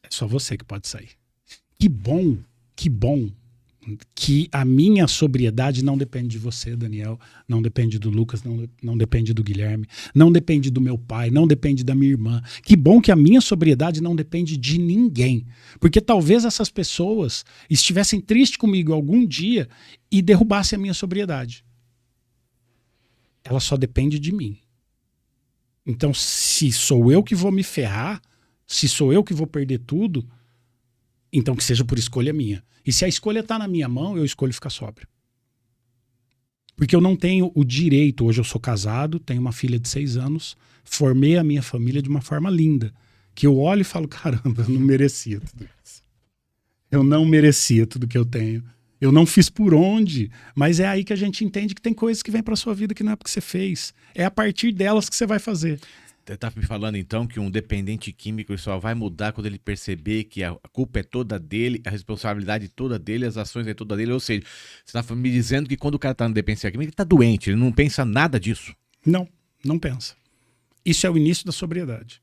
Speaker 2: é só você que pode sair. Que bom que a minha sobriedade não depende de você, Daniel, não depende do Lucas, não depende do Guilherme, não depende do meu pai, não depende da minha irmã. Que bom que a minha sobriedade não depende de ninguém. Porque talvez essas pessoas estivessem tristes comigo algum dia e derrubassem a minha sobriedade. Ela só depende de mim. Então, se sou eu que vou me ferrar, se sou eu que vou perder tudo, então que seja por escolha minha. E se a escolha está na minha mão, eu escolho ficar sóbrio. Porque eu não tenho o direito, hoje eu sou casado, tenho uma filha de 6 anos, formei a minha família de uma forma linda, que eu olho e falo, caramba, eu não merecia tudo isso. Eu não merecia tudo que eu tenho. Eu não fiz por onde, mas é aí que a gente entende que tem coisas que vêm para sua vida que não é porque você fez. É a partir delas que você vai fazer.
Speaker 1: Você tá me falando então que um dependente químico ele só vai mudar quando ele perceber que a culpa é toda dele, a responsabilidade é toda dele, as ações é toda dele. Ou seja, você tá me dizendo que quando o cara tá na dependência química, ele tá doente, ele não pensa nada disso.
Speaker 2: Não pensa. Isso é o início da sobriedade.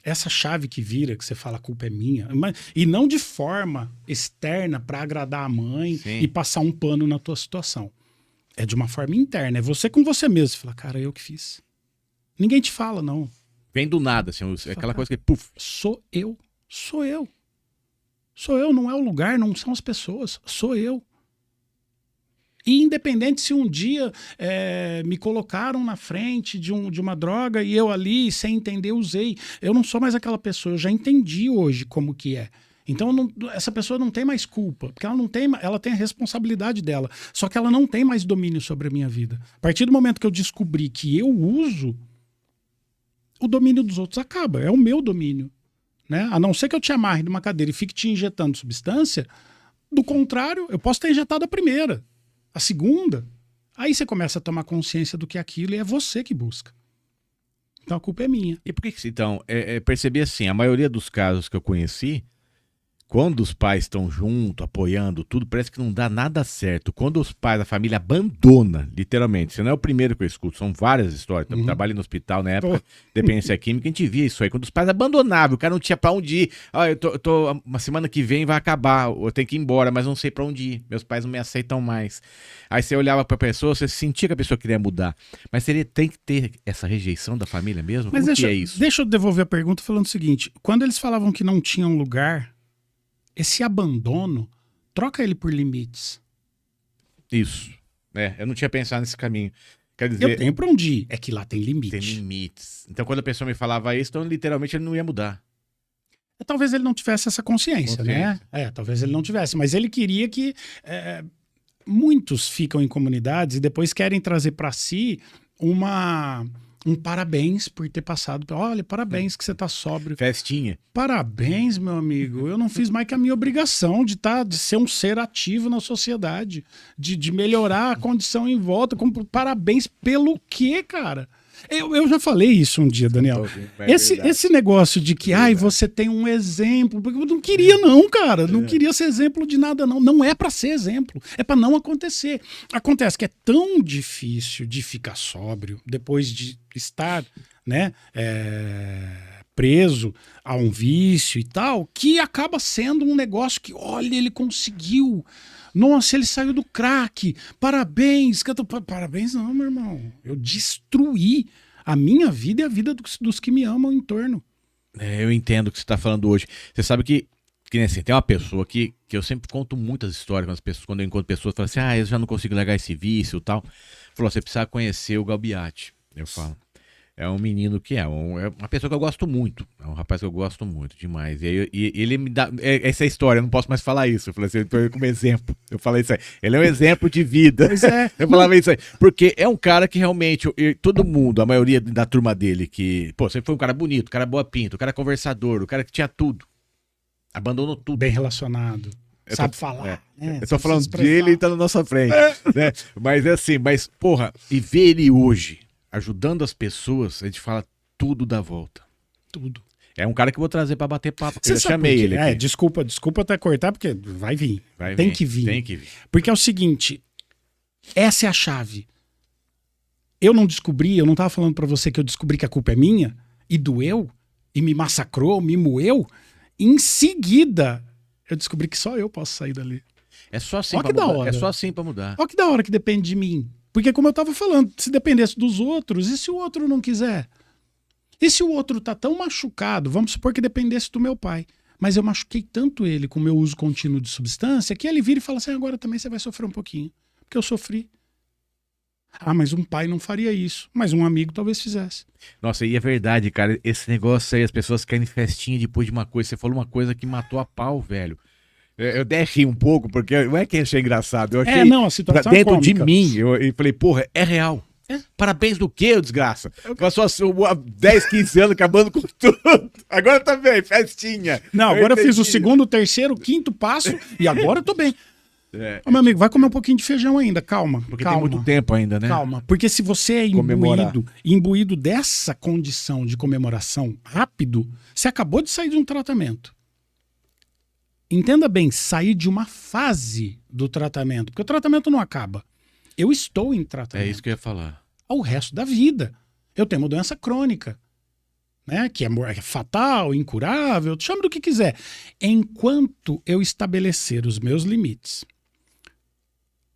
Speaker 2: Essa chave que vira, que você fala a culpa é minha, e não de forma externa para agradar a mãe
Speaker 1: Sim.
Speaker 2: e passar um pano na tua situação. É de uma forma interna, é você com você mesmo. Você fala, cara, eu que fiz. Ninguém te fala, não.
Speaker 1: Vem do nada, assim,
Speaker 2: Você
Speaker 1: aquela
Speaker 2: fala,
Speaker 1: coisa que, puf.
Speaker 2: Sou eu, não é o lugar, não são as pessoas, sou eu. E independente se um dia me colocaram na frente de uma droga e eu ali, sem entender, usei. Eu não sou mais aquela pessoa, eu já entendi hoje como que é. Então essa pessoa não tem mais culpa, porque ela tem a responsabilidade dela, só que ela não tem mais domínio sobre a minha vida. A partir do momento que eu descobri que eu uso, o domínio dos outros acaba, é o meu domínio. Né? A não ser que eu te amarre numa cadeira e fique te injetando substância, do contrário, eu posso ter injetado a primeira. A segunda, aí você começa a tomar consciência do que é aquilo e é você que busca. Então a culpa é minha.
Speaker 1: E por que então, percebi assim, a maioria dos casos que eu conheci, quando os pais estão junto, apoiando tudo, parece que não dá nada certo. Quando os pais, a família abandona, literalmente, você não é o primeiro que eu escuto, são várias histórias. Eu trabalhei no hospital na época, dependência química, a gente via isso aí. Quando os pais abandonavam, o cara não tinha pra onde ir. Eu tô uma semana que vem vai acabar, eu tenho que ir embora, mas não sei pra onde ir. Meus pais não me aceitam mais. Aí você olhava pra pessoa, você sentia que a pessoa queria mudar. Mas tem que ter essa rejeição da família mesmo?
Speaker 2: Mas
Speaker 1: Como que é isso?
Speaker 2: Deixa eu devolver a pergunta falando o seguinte, quando eles falavam que não tinham lugar, esse abandono, troca ele por limites.
Speaker 1: Isso. Eu não tinha pensado nesse caminho. Quer dizer,
Speaker 2: eu tenho pra onde ir, é que lá tem limite.
Speaker 1: Tem limites. Então quando a pessoa me falava isso, então literalmente ele não ia mudar.
Speaker 2: Talvez ele não tivesse essa consciência, né? Talvez ele não tivesse, mas ele queria que... muitos ficam em comunidades e depois querem trazer para si um parabéns por ter passado. Olha, parabéns que você tá sóbrio.
Speaker 1: Festinha.
Speaker 2: Parabéns, meu amigo. Eu não fiz mais que a minha obrigação de ser um ser ativo na sociedade, de melhorar a condição em volta. Parabéns pelo quê, cara? Eu já falei isso um dia, Daniel. Esse negócio de que você tem um exemplo. Porque eu não queria, não, cara. Não queria ser exemplo de nada, não. Não é pra ser exemplo. É pra não acontecer. Acontece que é tão difícil de ficar sóbrio depois de estar, né, preso a um vício e tal, que acaba sendo um negócio que, olha, ele conseguiu. Nossa, ele saiu do crack. Parabéns. Parabéns não, meu irmão. Eu destruí a minha vida e a vida dos que me amam em torno.
Speaker 1: Eu entendo o que você está falando hoje. Você sabe que nem assim, tem uma pessoa que eu sempre conto muitas histórias com as pessoas, quando eu encontro pessoas, falam assim, eu já não consigo largar esse vício e tal. Falou, você precisa conhecer o Galbiati. Eu falo, é um menino que é uma pessoa que eu gosto muito, é um rapaz que eu gosto muito demais. E ele me dá, essa é a história, eu não posso mais falar isso. Eu falei assim, eu tô como exemplo. Eu falei isso aí, ele é um exemplo de vida.
Speaker 2: Pois é.
Speaker 1: Eu falava isso aí, porque é um cara que realmente, todo mundo, a maioria da turma dele, que, pô, sempre foi um cara bonito, um cara boa pinta, um cara conversador, um cara que tinha tudo. Abandonou tudo.
Speaker 2: Bem relacionado. Sabe falar.
Speaker 1: Eu tô falando dele e tá na nossa frente. Né? Mas é assim, porra, e ver ele hoje ajudando as pessoas, a gente fala tudo dá volta.
Speaker 2: Tudo.
Speaker 1: É um cara que eu vou trazer pra bater papo.
Speaker 2: Você
Speaker 1: Eu chamei ele aqui.
Speaker 2: Desculpa até cortar, porque vai vir. Tem que vir.
Speaker 1: Tem que vir.
Speaker 2: Porque é o seguinte, essa é a chave. Eu não tava falando pra você que eu descobri que a culpa é minha, e doeu, e me massacrou, me moeu. Em seguida, eu descobri que só eu posso sair dali.
Speaker 1: É só assim
Speaker 2: pra mudar.
Speaker 1: É só assim pra mudar.
Speaker 2: Olha que da hora que depende de mim. Porque como eu tava falando, se dependesse dos outros, e se o outro não quiser? E se o outro tá tão machucado, vamos supor que dependesse do meu pai, mas eu machuquei tanto ele com o meu uso contínuo de substância, que ele vira e fala assim, agora também você vai sofrer um pouquinho. Porque eu sofri. Mas um pai não faria isso. Mas um amigo talvez fizesse.
Speaker 1: Nossa, e é verdade, cara. Esse negócio aí, as pessoas querem festinha depois de uma coisa. Você falou uma coisa que matou a pau, velho. Eu até ri um pouco, porque não é que eu achei engraçado. Eu achei
Speaker 2: a situação
Speaker 1: dentro
Speaker 2: cômica.
Speaker 1: de mim. Eu falei, porra, é real. Parabéns do quê, ô desgraça? Passou 10, 15 anos acabando com tudo. Agora tá bem, festinha.
Speaker 2: Não, agora eu fiz o segundo, o terceiro, o quinto passo e agora eu tô bem. Meu amigo, vai comer um pouquinho de feijão ainda, calma.
Speaker 1: Porque
Speaker 2: calma,
Speaker 1: tem muito tempo ainda, né?
Speaker 2: Calma, porque se você é imbuído dessa condição de comemoração rápido, você acabou de sair de um tratamento. Entenda bem, sair de uma fase do tratamento, porque o tratamento não acaba. Eu estou em tratamento.
Speaker 1: É isso que eu ia falar.
Speaker 2: Ao resto da vida. Eu tenho uma doença crônica, né? Que é fatal, incurável, chame do que quiser. Enquanto eu estabelecer os meus limites,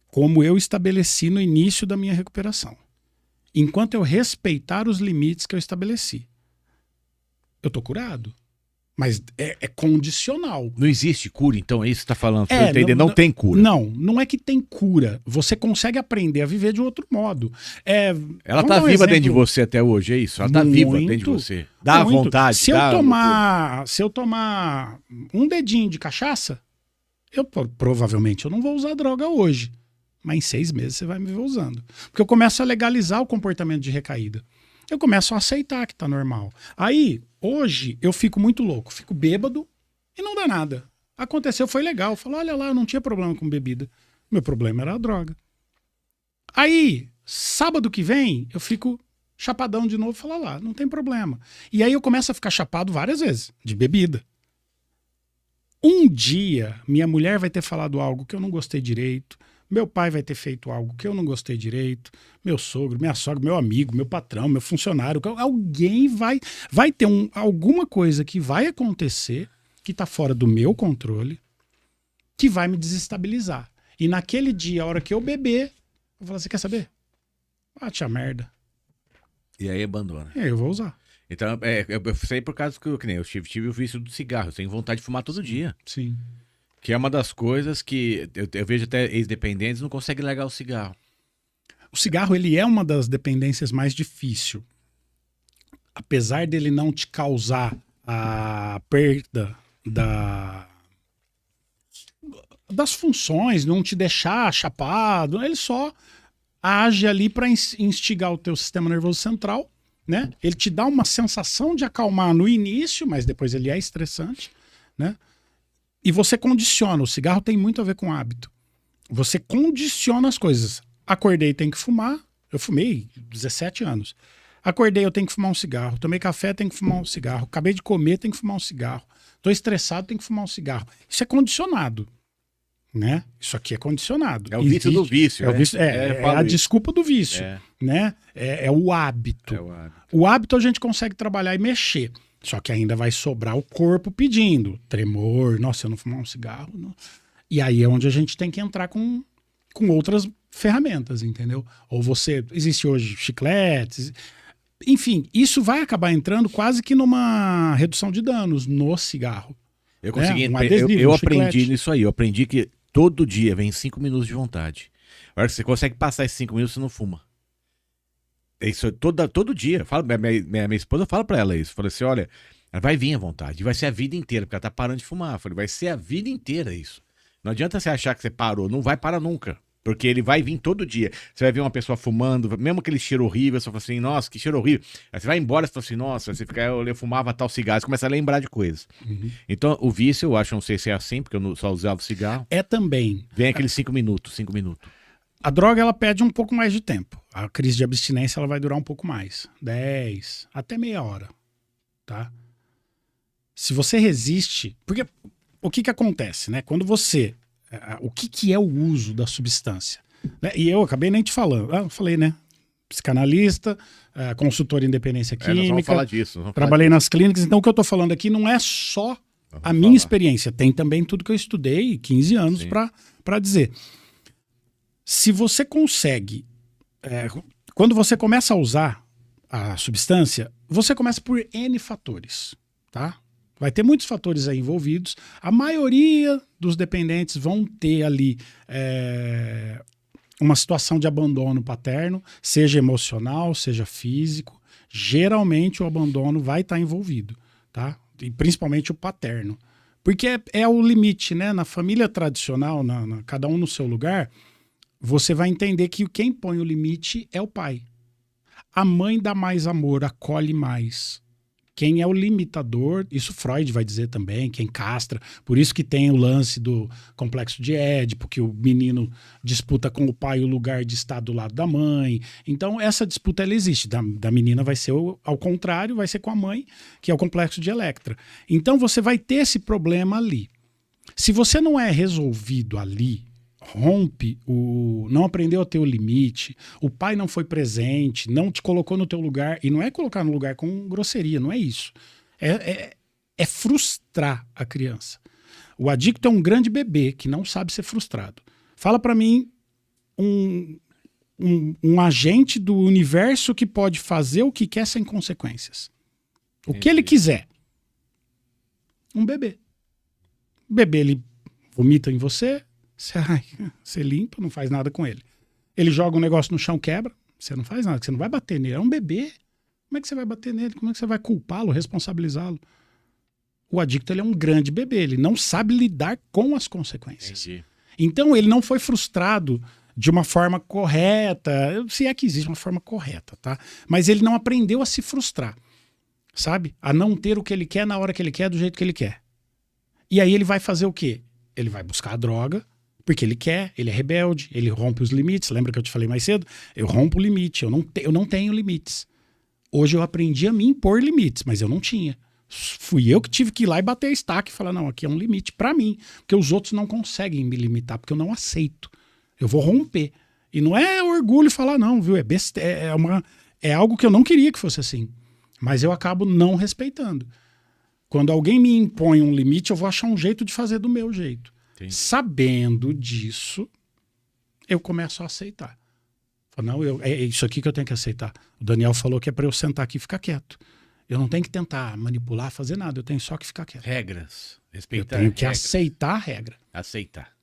Speaker 2: como eu estabeleci no início da minha recuperação, enquanto eu respeitar os limites que eu estabeleci, eu tô curado. Mas é condicional.
Speaker 1: Não existe cura, então é isso que você tá falando. Não tem cura.
Speaker 2: Não é que tem cura. Você consegue aprender a viver de outro modo.
Speaker 1: Ela tá viva dentro de você até hoje, é isso? Ela tá viva dentro de você. Dá vontade.
Speaker 2: Se eu tomar um dedinho de cachaça, provavelmente eu não vou usar droga hoje. Mas em 6 meses você vai me ver usando. Porque eu começo a legalizar o comportamento de recaída. Eu começo a aceitar que tá normal. Aí, hoje, eu fico muito louco. Fico bêbado e não dá nada. Aconteceu, foi legal. Eu falo, olha lá, eu não tinha problema com bebida. Meu problema era a droga. Aí, sábado que vem, eu fico chapadão de novo. Falo, lá, não tem problema. E aí eu começo a ficar chapado várias vezes, de bebida. Um dia, minha mulher vai ter falado algo que eu não gostei direito. Meu pai vai ter feito algo que eu não gostei direito, meu sogro, minha sogra, meu amigo, meu patrão, meu funcionário, alguém vai ter alguma coisa que vai acontecer que está fora do meu controle, que vai me desestabilizar. E naquele dia, a hora que eu beber, eu vou falar, você quer saber? Bate a merda.
Speaker 1: E aí abandona.
Speaker 2: E aí eu vou usar.
Speaker 1: Então, eu sei por causa que nem eu tive o vício do cigarro, eu tenho vontade de fumar todo dia.
Speaker 2: Sim.
Speaker 1: Que é uma das coisas que eu vejo até ex-dependentes não conseguem largar o cigarro.
Speaker 2: O cigarro, ele é uma das dependências mais difíceis. Apesar dele não te causar a perda das funções, não te deixar chapado, ele só age ali para instigar o teu sistema nervoso central, né? Ele te dá uma sensação de acalmar no início, mas depois ele é estressante, né? E você condiciona. O cigarro tem muito a ver com hábito. Você condiciona as coisas. Acordei, tenho que fumar. Eu fumei 17 anos. Acordei, eu tenho que fumar um cigarro. Tomei café, tenho que fumar um cigarro. Acabei de comer, tenho que fumar um cigarro. Estou estressado, tenho que fumar um cigarro. Isso é condicionado, né? Isso aqui é condicionado.
Speaker 1: É o vício do vício.
Speaker 2: É a desculpa do vício, né? É o hábito. O hábito a gente consegue trabalhar e mexer. Só que ainda vai sobrar o corpo pedindo. Tremor, nossa, eu não fumar um cigarro. Não. E aí é onde a gente tem que entrar com outras ferramentas, entendeu? Ou existe hoje chicletes. Enfim, isso vai acabar entrando quase que numa redução de danos no cigarro.
Speaker 1: Eu consegui,
Speaker 2: Um adesivo,
Speaker 1: eu
Speaker 2: um
Speaker 1: aprendi
Speaker 2: chiclete.
Speaker 1: nisso aí. Eu aprendi que todo dia vem 5 minutos de vontade. A hora que você consegue passar esses 5 minutos, você não fuma. Isso todo dia. Minha esposa fala pra ela isso. Fala assim, olha, vai vir a vontade. Vai ser a vida inteira, porque ela tá parando de fumar. Eu falei, vai ser a vida inteira isso. Não adianta você achar que você parou. Não vai parar nunca. Porque ele vai vir todo dia. Você vai ver uma pessoa fumando, mesmo aquele cheiro horrível, você fala assim, nossa, que cheiro horrível. Aí você vai embora e fala assim, nossa, você fica, eu fumava tal cigarro, você começa a lembrar de coisas. Então, o vício, eu acho, não sei se é assim, porque eu só usava cigarro.
Speaker 2: É também.
Speaker 1: Vem aqueles 5 minutos.
Speaker 2: A droga, ela pede um pouco mais de tempo. A crise de abstinência, ela vai durar um pouco mais. 10, até meia hora, tá? Se você resiste... Porque o que acontece, né? Quando você... O que é o uso da substância? Né? E eu acabei nem te falando. Eu falei, né? Psicanalista, consultor em independência química.
Speaker 1: Nós vamos falar disso.
Speaker 2: Trabalhei nas clínicas. Então, o que eu estou falando aqui não é só a minha experiência. Tem também tudo que eu estudei, 15 anos, para dizer. Se você consegue... quando você começa a usar a substância, você começa por N fatores, tá? Vai ter muitos fatores aí envolvidos. A maioria dos dependentes vão ter ali uma situação de abandono paterno, seja emocional, seja físico. Geralmente o abandono vai estar envolvido, tá? E principalmente o paterno. Porque é o limite, né? Na família tradicional, cada um no seu lugar, você vai entender que quem põe o limite é o pai. A mãe dá mais amor, acolhe mais. Quem é o limitador, isso Freud vai dizer também, quem castra. Por isso que tem o lance do complexo de Édipo, que o menino disputa com o pai o lugar de estar do lado da mãe. Então essa disputa ela existe. Da menina vai ser ao contrário, vai ser com a mãe, que é o complexo de Electra. Então você vai ter esse problema ali. Se você não é resolvido ali, rompe, não aprendeu a ter o limite, o pai não foi presente, não te colocou no teu lugar, e não é colocar no lugar com grosseria, não é isso. É frustrar a criança. O adicto é um grande bebê que não sabe ser frustrado. Fala pra mim um agente do universo que pode fazer o que quer sem consequências. O que ele quiser. Um bebê. O bebê, ele vomita em você, você limpa, não faz nada com ele. Ele joga um negócio no chão, quebra, você não faz nada, você não vai bater nele. É um bebê. Como é que você vai bater nele? Como é que você vai culpá-lo, responsabilizá-lo? O adicto ele é um grande bebê, ele não sabe lidar com as consequências.
Speaker 1: Entendi.
Speaker 2: Então ele não foi frustrado de uma forma correta, se é que existe uma forma correta, tá? Mas ele não aprendeu a se frustrar, sabe? A não ter o que ele quer na hora que ele quer, do jeito que ele quer. E aí ele vai fazer o quê? Ele vai buscar a droga, porque ele quer, ele é rebelde, ele rompe os limites. Lembra que eu te falei mais cedo? Eu rompo o limite, eu não tenho limites. Hoje eu aprendi a me impor limites, mas eu não tinha. Fui eu que tive que ir lá e bater a estaca e falar, não, aqui é um limite pra mim, porque os outros não conseguem me limitar, porque eu não aceito. Eu vou romper. E não é orgulho falar não, viu? É algo que eu não queria que fosse assim. Mas eu acabo não respeitando. Quando alguém me impõe um limite, eu vou achar um jeito de fazer do meu jeito. Entendi. Sabendo disso, eu começo a aceitar. Não, é isso aqui que eu tenho que aceitar. O Daniel falou que é para eu sentar aqui e ficar quieto. Eu não tenho que tentar manipular, fazer nada. Eu tenho só que ficar quieto.
Speaker 1: Regras. Respeitar.
Speaker 2: Eu tenho que aceitar a regra.
Speaker 1: Aceitar.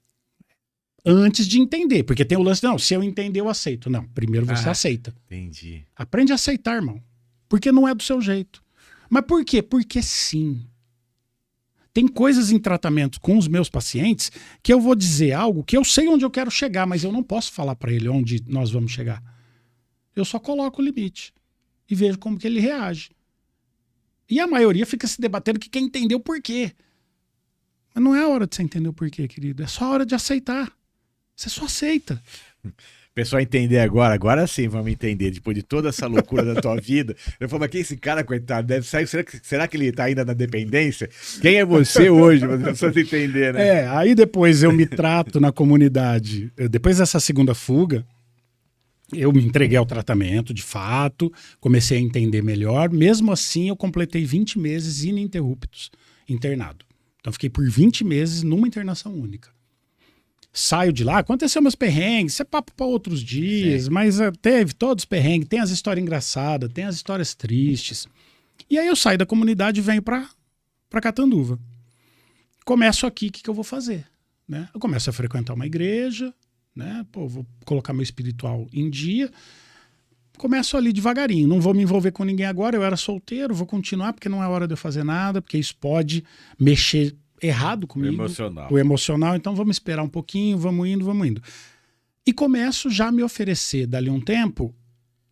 Speaker 2: Antes de entender. Porque tem o lance, não, se eu entender, eu aceito. Não, primeiro você aceita.
Speaker 1: Entendi.
Speaker 2: Aprende a aceitar, irmão. Porque não é do seu jeito. Mas por quê? Porque sim. Tem coisas em tratamento com os meus pacientes que eu vou dizer algo que eu sei onde eu quero chegar, mas eu não posso falar para ele onde nós vamos chegar. Eu só coloco o limite e vejo como que ele reage. E a maioria fica se debatendo que quer entender o porquê. Mas não é a hora de você entender o porquê, querido. É só a hora de aceitar. Você só aceita.
Speaker 1: Pessoal entender agora sim vamos entender, depois de toda essa loucura da tua vida. Eu falo, mas quem é esse cara, coitado? Será que ele tá ainda na dependência? Quem é você hoje? Você precisa entender, né?
Speaker 2: Aí depois eu me trato na comunidade. Depois dessa segunda fuga, eu me entreguei ao tratamento, de fato, comecei a entender melhor. Mesmo assim, eu completei 20 meses ininterruptos internado. Então, fiquei por 20 meses numa internação única. saio de lá, aconteceu meus perrengues, isso é papo para outros dias, mas teve todos os perrengues, tem as histórias engraçadas, tem as histórias tristes. E aí eu saio da comunidade e venho para Catanduva. Começo aqui, o que eu vou fazer? Né? Eu começo a frequentar uma igreja, né? Pô, vou colocar meu espiritual em dia. Começo ali devagarinho, não vou me envolver com ninguém agora, eu era solteiro, vou continuar porque não é hora de eu fazer nada, porque isso pode mexer errado comigo. O emocional, então vamos esperar um pouquinho, vamos indo. E começo já a me oferecer, dali um tempo,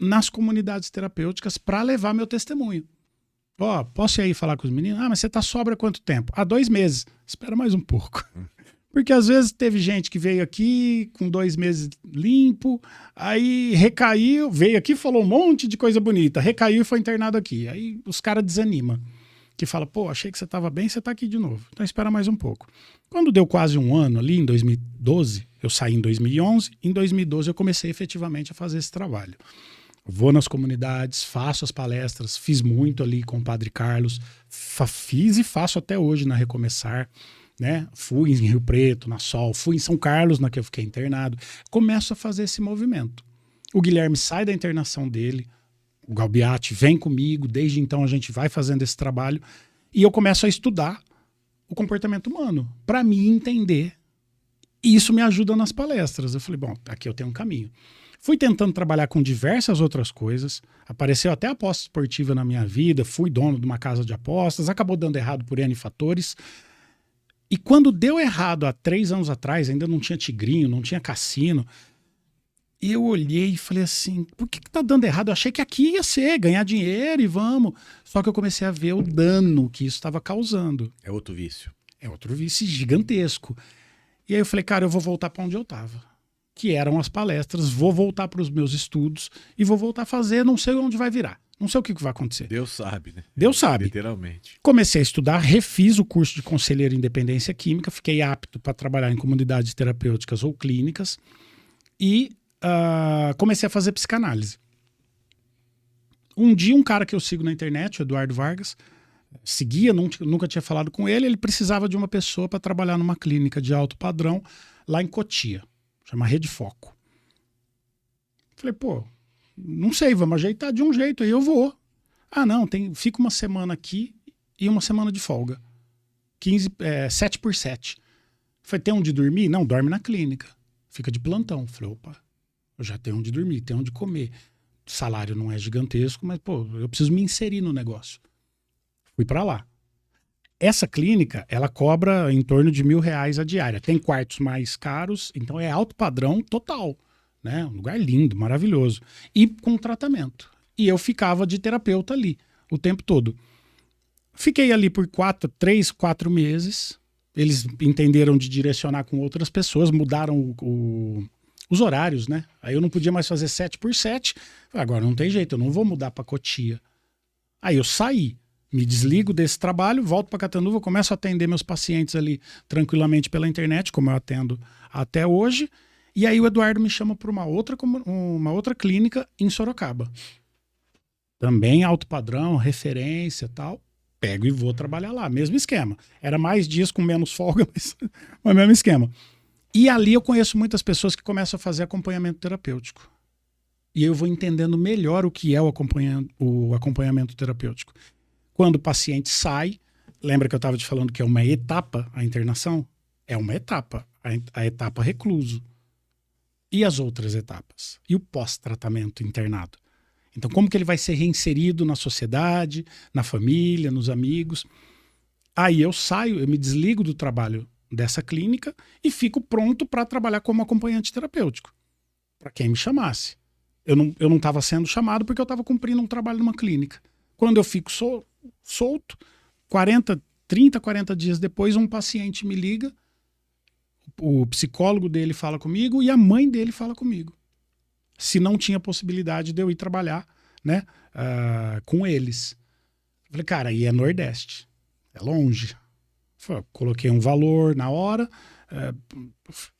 Speaker 2: nas comunidades terapêuticas para levar meu testemunho. Ó, posso ir aí falar com os meninos? Ah, mas você tá sóbrio há quanto tempo? Há 2 meses. Espera mais um pouco. Porque às vezes teve gente que veio aqui com 2 meses limpo, aí recaiu, veio aqui, falou um monte de coisa bonita, recaiu e foi internado aqui. Aí os caras desanimam. Que fala, pô, achei que você estava bem, você está aqui de novo. Então espera mais um pouco. Quando deu quase um ano ali, em 2012, eu saí em 2011, em 2012 eu comecei efetivamente a fazer esse trabalho. Vou nas comunidades, faço as palestras, fiz muito ali com o Padre Carlos, fiz e faço até hoje na Recomeçar, né? Fui em Rio Preto, na Sol, fui em São Carlos, na que eu fiquei internado. Começo a fazer esse movimento. O Guilherme sai da internação dele, o Galbiati vem comigo, desde então a gente vai fazendo esse trabalho e eu começo a estudar o comportamento humano para me entender. E isso me ajuda nas palestras. Eu falei, bom, aqui eu tenho um caminho. Fui tentando trabalhar com diversas outras coisas, apareceu até aposta esportiva na minha vida, fui dono de uma casa de apostas, acabou dando errado por N fatores. E quando deu errado há 3 anos atrás, ainda não tinha tigrinho, não tinha cassino, eu olhei e falei assim, por que tá dando errado? Eu achei que aqui ia ser, ganhar dinheiro e vamos. Só que eu comecei a ver o dano que isso estava causando.
Speaker 1: É outro vício.
Speaker 2: É outro vício gigantesco. E aí eu falei, cara, eu vou voltar para onde eu estava, que eram as palestras, vou voltar para os meus estudos e vou voltar a fazer, não sei onde vai virar, não sei o que vai acontecer.
Speaker 1: Deus sabe, né?
Speaker 2: Deus sabe.
Speaker 1: Literalmente.
Speaker 2: Comecei a estudar, refiz o curso de conselheiro em independência química, fiquei apto para trabalhar em comunidades terapêuticas ou clínicas e comecei a fazer psicanálise. Um dia, um cara que eu sigo na internet, o Eduardo Vargas, seguia, nunca tinha falado com ele, ele precisava de uma pessoa para trabalhar numa clínica de alto padrão lá em Cotia, chama Rede Foco. Falei, pô, não sei, vamos ajeitar de um jeito, aí eu vou. Ah, não, fica uma semana aqui e uma semana de folga. 7x7. Falei, tem onde dormir? Não, dorme na clínica. Fica de plantão. Falei, opa, eu já tenho onde dormir, tenho onde comer. O salário não é gigantesco, mas, pô, eu preciso me inserir no negócio. Fui para lá. Essa clínica, ela cobra em torno de R$1.000 a diária. Tem quartos mais caros, então é alto padrão total, né? Um lugar lindo, maravilhoso. E com tratamento. E eu ficava de terapeuta ali o tempo todo. Fiquei ali por 3, 4 meses. Eles entenderam de direcionar com outras pessoas, mudaram os horários, né? Aí eu não podia mais fazer 7x7. Agora não tem jeito, eu não vou mudar para Cotia. Aí eu saí. Me desligo desse trabalho, volto para Catanduva, começo a atender meus pacientes ali tranquilamente pela internet, como eu atendo até hoje. E aí o Eduardo me chama para uma outra clínica em Sorocaba. Também alto padrão, referência e tal. Pego e vou trabalhar lá, mesmo esquema. Era mais dias com menos folga, mas o mesmo esquema. E ali eu conheço muitas pessoas que começam a fazer acompanhamento terapêutico. E eu vou entendendo melhor o que é o acompanhamento terapêutico. Quando o paciente sai, lembra que eu estava te falando que é uma etapa a internação? É uma etapa, a etapa recluso. E as outras etapas? E o pós-tratamento internado? Então, como que ele vai ser reinserido na sociedade, na família, nos amigos? Aí eu saio, eu me desligo do trabalho dessa clínica e fico pronto para trabalhar como acompanhante terapêutico, para quem me chamasse. Eu não estava sendo chamado porque eu estava cumprindo um trabalho numa clínica. Quando eu fico solto, 30, 40 dias depois, um paciente me liga, o psicólogo dele fala comigo e a mãe dele fala comigo. Se não tinha possibilidade de eu ir trabalhar, né, com eles. Eu falei, cara, aí é Nordeste, é longe. Coloquei um valor na hora,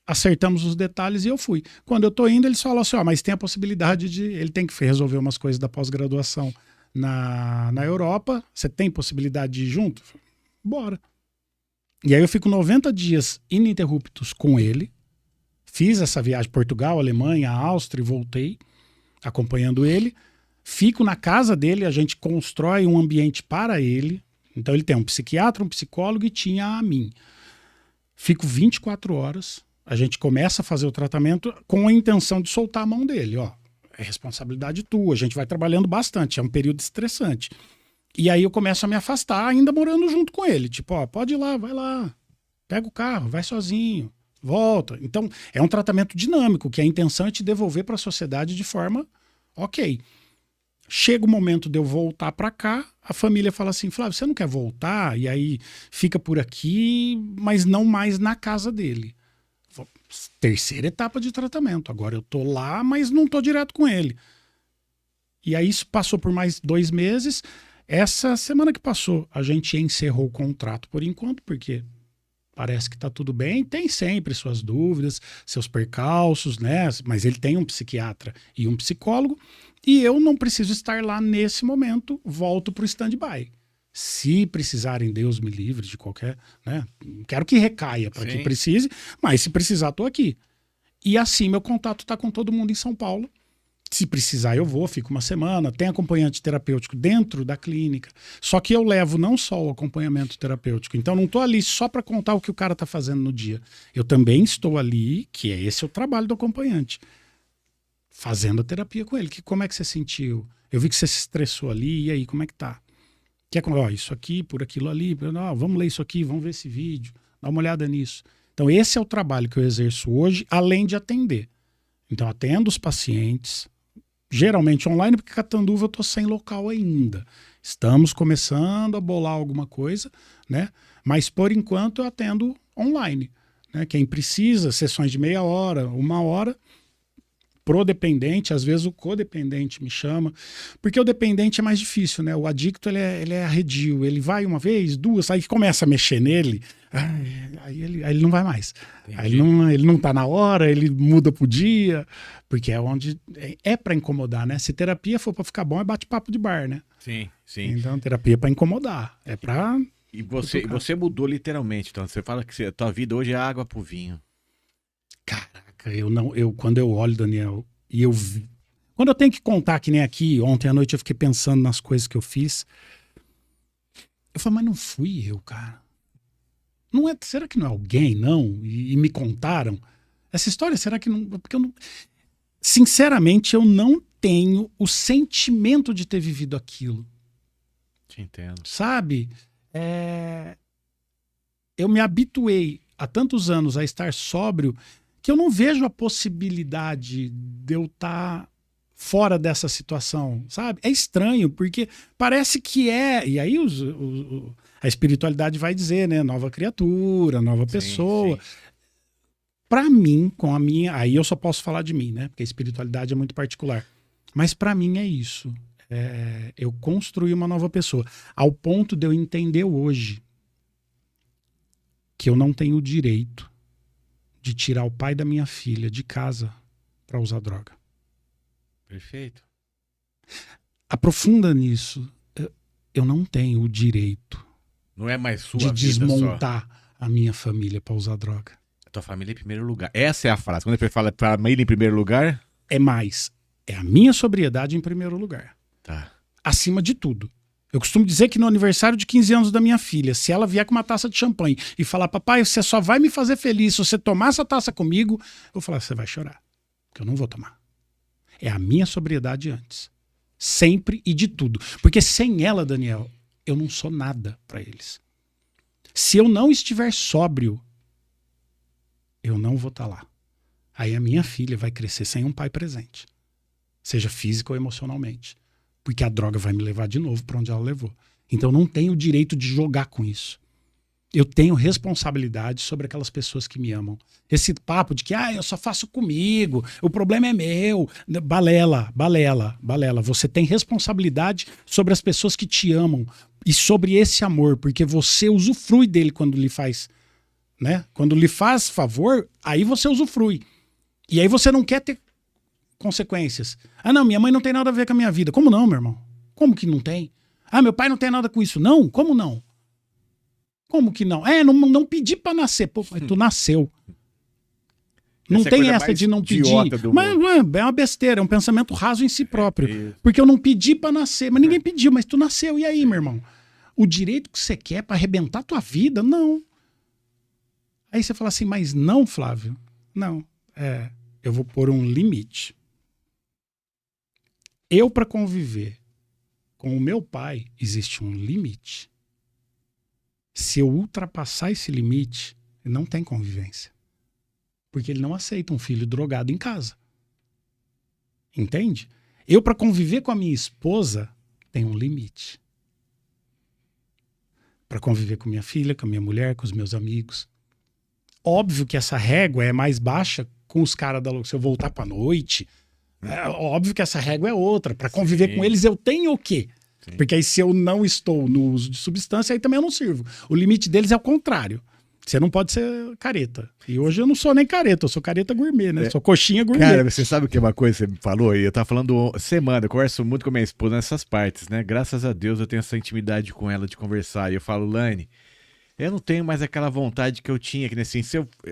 Speaker 2: acertamos os detalhes e eu fui. Quando eu tô indo, eles falam assim, mas tem a possibilidade de... Ele tem que resolver umas coisas da pós-graduação na Europa, você tem possibilidade de ir junto? Bora. E aí eu fico 90 dias ininterruptos com ele, Fiz essa viagem Portugal, Alemanha, Áustria e voltei, acompanhando ele. Fico na casa dele, a gente constrói um ambiente para ele. Então ele tem um psiquiatra, um psicólogo e tinha a mim. Fico 24 horas, a gente começa a fazer o tratamento com a intenção de soltar a mão dele. Ó, é responsabilidade tua, a gente vai trabalhando bastante, é um período estressante. E aí eu começo a me afastar, ainda morando junto com ele. Tipo, ó, pode ir lá, vai lá, pega o carro, vai sozinho, volta. Então é um tratamento dinâmico, que a intenção é te devolver para a sociedade de forma ok. Chega o momento de eu voltar para cá, a família fala assim, Flávio, você não quer voltar? E aí fica por aqui, mas não mais na casa dele. Terceira etapa de tratamento. Agora eu tô lá, mas não tô direto com ele. E aí isso passou por mais 2 meses. Essa semana que passou, a gente encerrou o contrato por enquanto, porque parece que tá tudo bem. Tem sempre suas dúvidas, seus percalços, né? Mas ele tem um psiquiatra e um psicólogo. E eu não preciso estar lá nesse momento, volto para o stand-by. Se precisarem, Deus me livre de qualquer... né? Quero que recaia para que precise, mas se precisar, estou aqui. E assim, meu contato está com todo mundo em São Paulo. Se precisar, eu vou, fico uma semana. Tem acompanhante terapêutico dentro da clínica. Só que eu levo não só o acompanhamento terapêutico. Então, não estou ali só para contar o que o cara está fazendo no dia. Eu também estou ali, que é esse o trabalho do acompanhante, fazendo a terapia com ele. Como é que você sentiu? Eu vi que você se estressou ali, e aí, como é que tá? Quer isso aqui, por aquilo ali, vamos ler isso aqui, vamos ver esse vídeo, dá uma olhada nisso. Então, esse é o trabalho que eu exerço hoje, além de atender. Então, atendo os pacientes, geralmente online, porque Catanduva eu tô sem local ainda. Estamos começando a bolar alguma coisa, né? Mas, por enquanto, eu atendo online. Né? Quem precisa, sessões de meia hora, 1 hora, pro dependente, às vezes o codependente me chama, porque o dependente é mais difícil, né? O adicto, ele é arredio, ele vai uma vez, 2, aí começa a mexer nele, aí ele não vai mais. Aí ele não tá na hora, ele muda pro dia, porque é onde é para incomodar, né? Se terapia for para ficar bom, é bate-papo de bar, né?
Speaker 1: Sim.
Speaker 2: Então, terapia é para incomodar, é para...
Speaker 1: E você mudou literalmente, então você fala que a tua vida hoje é água pro vinho.
Speaker 2: Caraca, quando eu olho, Daniel, e eu vi. Quando eu tenho que contar, que nem aqui, ontem à noite eu fiquei pensando nas coisas que eu fiz. Eu falei, mas não fui eu, cara. Não é, será que não é alguém, não? E me contaram? Essa história, será que não... Porque eu não... Sinceramente, eu não tenho o sentimento de ter vivido aquilo.
Speaker 1: Te entendo.
Speaker 2: Sabe? Eu me habituei há tantos anos a estar sóbrio que eu não vejo a possibilidade de eu estar fora dessa situação, sabe? É estranho, porque parece que é... E aí a espiritualidade vai dizer, né? Nova criatura, nova pessoa. Sim. Para mim, com a minha... Aí eu só posso falar de mim, né? Porque a espiritualidade é muito particular. Mas para mim é isso. Eu construí uma nova pessoa. Ao ponto de eu entender hoje que eu não tenho o direito de tirar o pai da minha filha de casa para usar droga.
Speaker 1: Perfeito.
Speaker 2: Aprofunda nisso. Eu não tenho o direito.
Speaker 1: Não é mais sua
Speaker 2: de
Speaker 1: vida
Speaker 2: desmontar
Speaker 1: só.
Speaker 2: A minha família para usar droga.
Speaker 1: A tua família em primeiro lugar. Essa é a frase. Quando ele fala família em primeiro lugar...
Speaker 2: É a minha sobriedade em primeiro lugar.
Speaker 1: Tá.
Speaker 2: Acima de tudo. Eu costumo dizer que no aniversário de 15 anos da minha filha, se ela vier com uma taça de champanhe e falar, papai, você só vai me fazer feliz se você tomar essa taça comigo, eu vou falar, você vai chorar. Porque eu não vou tomar. É a minha sobriedade antes. Sempre e de tudo. Porque sem ela, Daniel, eu não sou nada para eles. Se eu não estiver sóbrio, eu não vou estar lá. Aí a minha filha vai crescer sem um pai presente. Seja física ou emocionalmente. Porque a droga vai me levar de novo para onde ela levou. Então eu não tenho o direito de jogar com isso. Eu tenho responsabilidade sobre aquelas pessoas que me amam. Esse papo de que eu só faço comigo, o problema é meu. Balela. Você tem responsabilidade sobre as pessoas que te amam e sobre esse amor, porque você usufrui dele quando lhe faz, né? Quando lhe faz favor, aí você usufrui. E aí você não quer ter consequências. Não, minha mãe não tem nada a ver com a minha vida. Como não, meu irmão? Como que não tem? Meu pai não tem nada com isso. Não? Como não? Como que não? Não pedi pra nascer. Pô, mas tu nasceu. Não
Speaker 1: Essa é a
Speaker 2: tem
Speaker 1: coisa
Speaker 2: essa
Speaker 1: mais
Speaker 2: de não
Speaker 1: idiota
Speaker 2: pedir.
Speaker 1: do
Speaker 2: Mas
Speaker 1: mundo.
Speaker 2: é uma besteira, é um pensamento raso em si próprio.
Speaker 1: Isso.
Speaker 2: Porque eu não pedi pra nascer, mas ninguém pediu, mas tu nasceu. E aí, meu irmão? O direito que você quer pra arrebentar tua vida? Não. Aí você fala assim, mas não, Flávio. Não. Eu vou pôr um limite. Eu, pra conviver com o meu pai, existe um limite. Se eu ultrapassar esse limite, não tem convivência. Porque ele não aceita um filho drogado em casa. Entende? Eu, para conviver com a minha esposa, tenho um limite. Para conviver com minha filha, com a minha mulher, com os meus amigos. Óbvio que essa régua é mais baixa com os caras da... Se eu voltar pra noite, é óbvio que essa régua é outra. Para conviver com eles, eu tenho o quê? Sim. Porque aí se eu não estou no uso de substância, aí também eu não sirvo. O limite deles é o contrário. Você não pode ser careta. E hoje eu não sou nem careta, eu sou careta gourmet, né? Sou coxinha gourmet.
Speaker 1: Cara, você sabe o que é uma coisa que você me falou aí? Eu tava falando semana, eu converso muito com a minha esposa nessas partes, né? Graças a Deus eu tenho essa intimidade com ela de conversar. E eu falo, Laine, eu não tenho mais aquela vontade que eu tinha, que assim,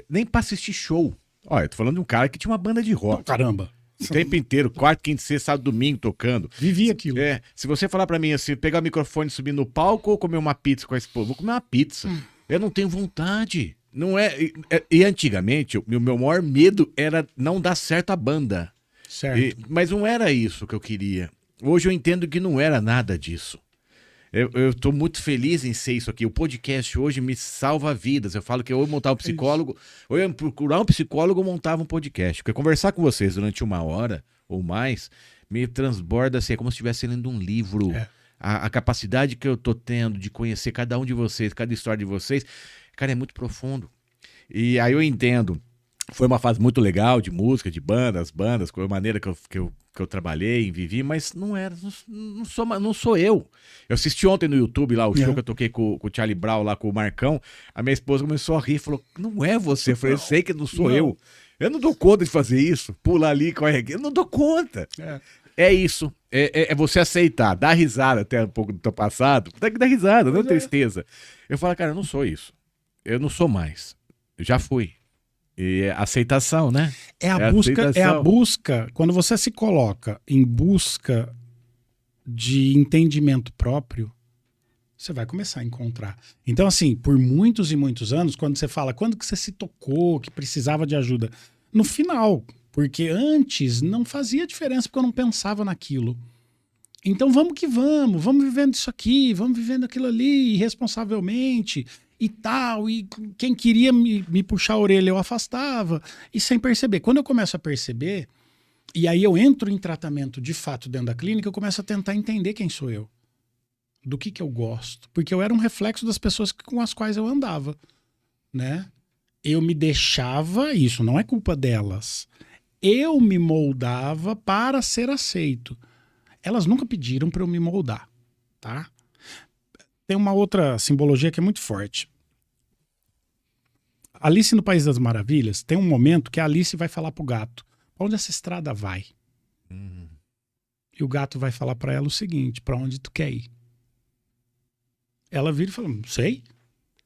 Speaker 1: nem pra assistir show. Olha, eu tô falando de um cara que tinha uma banda de rock.
Speaker 2: Caramba.
Speaker 1: O tempo inteiro, quarto, quinto, sexta, sábado, domingo, tocando.
Speaker 2: Vivi aquilo.
Speaker 1: Se você falar pra mim assim, pegar o microfone, subir no palco ou comer uma pizza com a esposa, vou comer uma pizza. Eu não tenho vontade. Não é. E antigamente, o meu maior medo era não dar certo a banda.
Speaker 2: Certo.
Speaker 1: Mas não era isso que eu queria. Hoje eu entendo que não era nada disso. Eu tô muito feliz em ser isso aqui. O podcast hoje me salva vidas. Eu falo que ou eu montar um psicólogo, ou eu procurar um psicólogo ou montava um podcast. Porque conversar com vocês durante 1 hora ou mais me transborda assim, é como se estivesse lendo um livro. A capacidade que eu tô tendo de conhecer cada um de vocês, cada história de vocês, cara, é muito profundo. E aí eu entendo. Foi uma fase muito legal de música, de bandas, com a maneira que eu trabalhei, vivi, mas não sou eu. Eu assisti ontem no YouTube lá o show que eu toquei com o Charlie Brown, lá com o Marcão. A minha esposa começou a rir e falou, não é você. Eu falei, eu sei que não sou eu. Eu não dou conta de fazer isso. Pula ali, corre aqui. Eu não dou conta. É isso. É você aceitar, dar risada até um pouco do teu passado. Tem que dar risada, não tristeza. Eu falo, cara, eu não sou isso. Eu não sou mais. Eu já fui. E é aceitação, né?
Speaker 2: É a busca. Quando você se coloca em busca de entendimento próprio, você vai começar a encontrar. Então, assim, por muitos e muitos anos, quando você fala, quando que você se tocou, que precisava de ajuda? No final, porque antes não fazia diferença, porque eu não pensava naquilo. Então vamos que vamos vivendo isso aqui, vamos vivendo aquilo ali, irresponsavelmente e tal, e quem queria me puxar a orelha eu afastava, e sem perceber. Quando eu começo a perceber, e aí eu entro em tratamento de fato dentro da clínica, eu começo a tentar entender quem sou eu, do que eu gosto, porque eu era um reflexo das pessoas com as quais eu andava, né? Eu me deixava, isso não é culpa delas, eu me moldava para ser aceito. Elas nunca pediram para eu me moldar, tá? Tem uma outra simbologia que é muito forte. Alice no País das Maravilhas, tem um momento que a Alice vai falar pro gato, pra onde essa estrada vai? E o gato vai falar para ela o seguinte, pra onde tu quer ir? Ela vira e fala, não sei,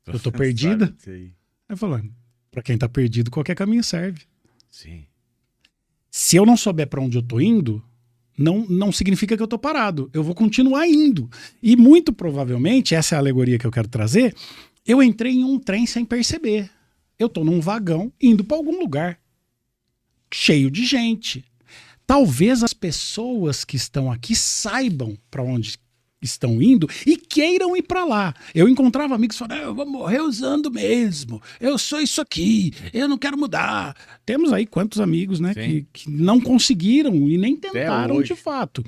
Speaker 2: eu tô perdida. Aí fala, pra quem tá perdido, qualquer caminho serve.
Speaker 1: Sim.
Speaker 2: Se eu não souber pra onde eu tô indo, não significa que eu tô parado. Eu vou continuar indo. E muito provavelmente, essa é a alegoria que eu quero trazer, eu entrei em um trem sem perceber. Eu tô num vagão indo para algum lugar. Cheio de gente. Talvez as pessoas que estão aqui saibam para onde estão indo e queiram ir para lá. Eu encontrava amigos falando, eu vou morrer usando mesmo. Eu sou isso aqui. Eu não quero mudar. Temos aí quantos amigos, né, que não conseguiram e nem tentaram de fato.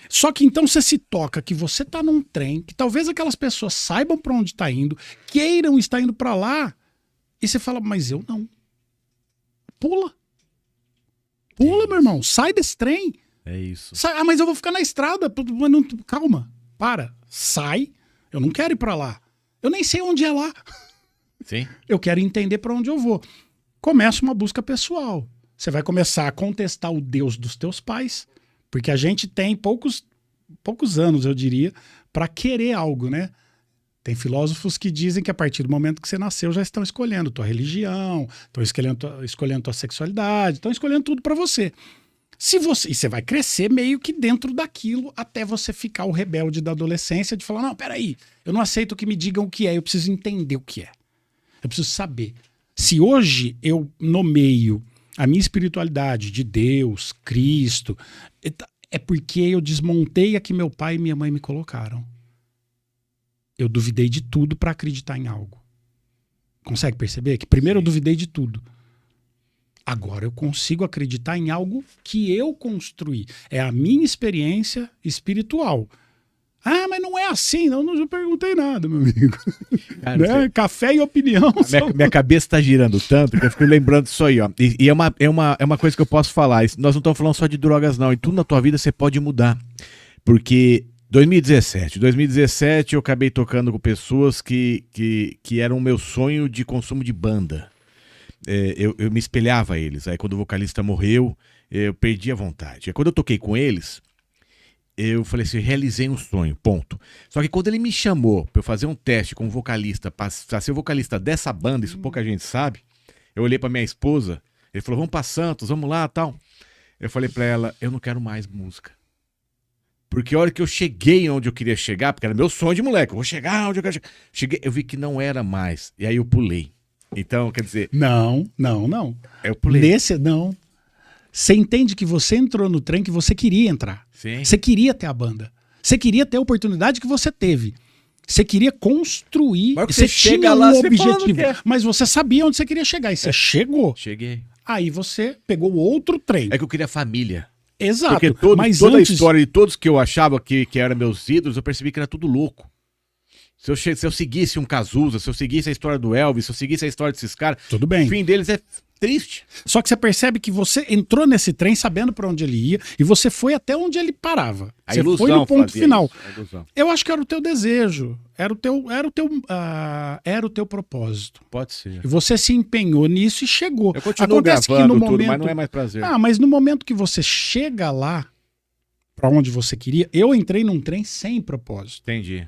Speaker 2: Só que então você se toca que você tá num trem, que talvez aquelas pessoas saibam para onde tá indo, queiram estar indo para lá, e você fala, mas eu não. Pula. Pula, meu irmão. Sai desse trem.
Speaker 1: É isso.
Speaker 2: Sai. Mas eu vou ficar na estrada. Não, calma. Para. Sai. Eu não quero ir para lá. Eu nem sei onde é lá.
Speaker 1: Sim.
Speaker 2: Eu quero entender para onde eu vou. Começa uma busca pessoal. Você vai começar a contestar o Deus dos teus pais, porque a gente tem poucos anos, eu diria, para querer algo, né? Tem filósofos que dizem que a partir do momento que você nasceu já estão escolhendo tua religião, estão escolhendo tua sexualidade, estão escolhendo tudo para você. E você vai crescer meio que dentro daquilo até você ficar o rebelde da adolescência de falar, não, peraí, eu não aceito que me digam o que é, eu preciso entender o que é. Eu preciso saber. Se hoje eu nomeio a minha espiritualidade de Deus, Cristo, é porque eu desmontei a que meu pai e minha mãe me colocaram. Eu duvidei de tudo para acreditar em algo. Consegue perceber? Que primeiro eu duvidei de tudo. Agora eu consigo acreditar em algo que eu construí. É a minha experiência espiritual. Ah, mas não é assim. Não perguntei nada, meu amigo.
Speaker 1: Cara,
Speaker 2: né? Café e opinião.
Speaker 1: Minha cabeça está girando tanto que eu fico lembrando disso aí, ó. E é uma coisa que eu posso falar. Nós não estamos falando só de drogas, não. E tudo na tua vida você pode mudar. Porque 2017 eu acabei tocando com pessoas que eram o meu sonho de consumo de banda. Eu me espelhava a eles. Aí quando o vocalista morreu, eu perdi a vontade. Aí quando eu toquei com eles, eu falei assim, realizei um sonho, ponto. Só que quando ele me chamou para eu fazer um teste com um vocalista, para ser o vocalista dessa banda, isso pouca gente sabe, eu olhei para minha esposa, ele falou, vamos para Santos, vamos lá, tal. Eu falei para ela, eu não quero mais música. Porque a hora que eu cheguei onde eu queria chegar, porque era meu sonho de moleque, eu vou chegar onde eu quero chegar. Cheguei, eu vi que não era mais, e aí eu pulei. Então, quer dizer...
Speaker 2: Não.
Speaker 1: Eu pulei.
Speaker 2: Não. Você entende que você entrou no trem que você queria entrar.
Speaker 1: Sim.
Speaker 2: Você queria ter a banda. Você queria ter a oportunidade que você teve. Você queria construir.
Speaker 1: Mas
Speaker 2: você
Speaker 1: chega
Speaker 2: tinha
Speaker 1: lá,
Speaker 2: um
Speaker 1: você fala,
Speaker 2: objetivo.
Speaker 1: não quer.
Speaker 2: Mas você sabia onde você queria chegar. E você chegou.
Speaker 1: Cheguei.
Speaker 2: Aí você pegou outro trem.
Speaker 1: É que eu queria família.
Speaker 2: Exato.
Speaker 1: Porque toda a história de todos que eu achava que eram meus ídolos, eu percebi que era tudo louco. Se eu seguisse um Cazuza, se eu seguisse a história do Elvis, se eu seguisse a história desses caras,
Speaker 2: tudo bem.
Speaker 1: O fim deles é triste.
Speaker 2: Só que você percebe que você entrou nesse trem sabendo para onde ele ia e você foi até onde ele parava. Você foi no ponto final. Eu acho que era o teu desejo, era o teu propósito.
Speaker 1: Pode ser.
Speaker 2: E você se empenhou nisso e chegou.
Speaker 1: Eu continuo gravando tudo, mas não é mais prazer.
Speaker 2: Mas no momento que você chega lá, para onde você queria, eu entrei num trem sem propósito.
Speaker 1: Entendi.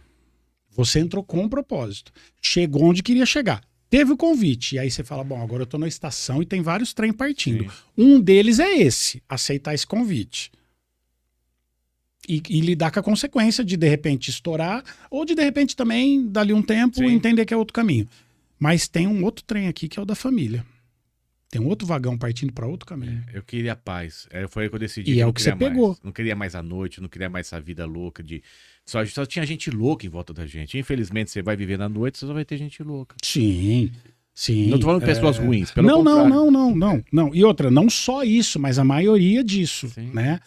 Speaker 2: Você entrou com um propósito. Chegou onde queria chegar. Teve o convite. E aí você fala, bom, agora eu tô na estação e tem vários trem partindo. Sim. Um deles é esse, aceitar esse convite. E lidar com a consequência de repente, estourar, ou de repente também, dali um tempo, sim, entender que é outro caminho. Mas tem um outro trem aqui que é o da família. Tem um outro vagão partindo para outro caminho.
Speaker 1: Eu queria paz. Foi aí que eu decidi.
Speaker 2: E é o que você pegou.
Speaker 1: Não queria mais a noite, não queria mais essa vida louca de... Só tinha gente louca em volta da gente. Infelizmente, você vai viver na noite, você só vai ter gente louca.
Speaker 2: Sim.
Speaker 1: Não tô falando de pessoas ruins, pelo contrário.
Speaker 2: Não. E outra, não só isso, mas a maioria disso, sim, né?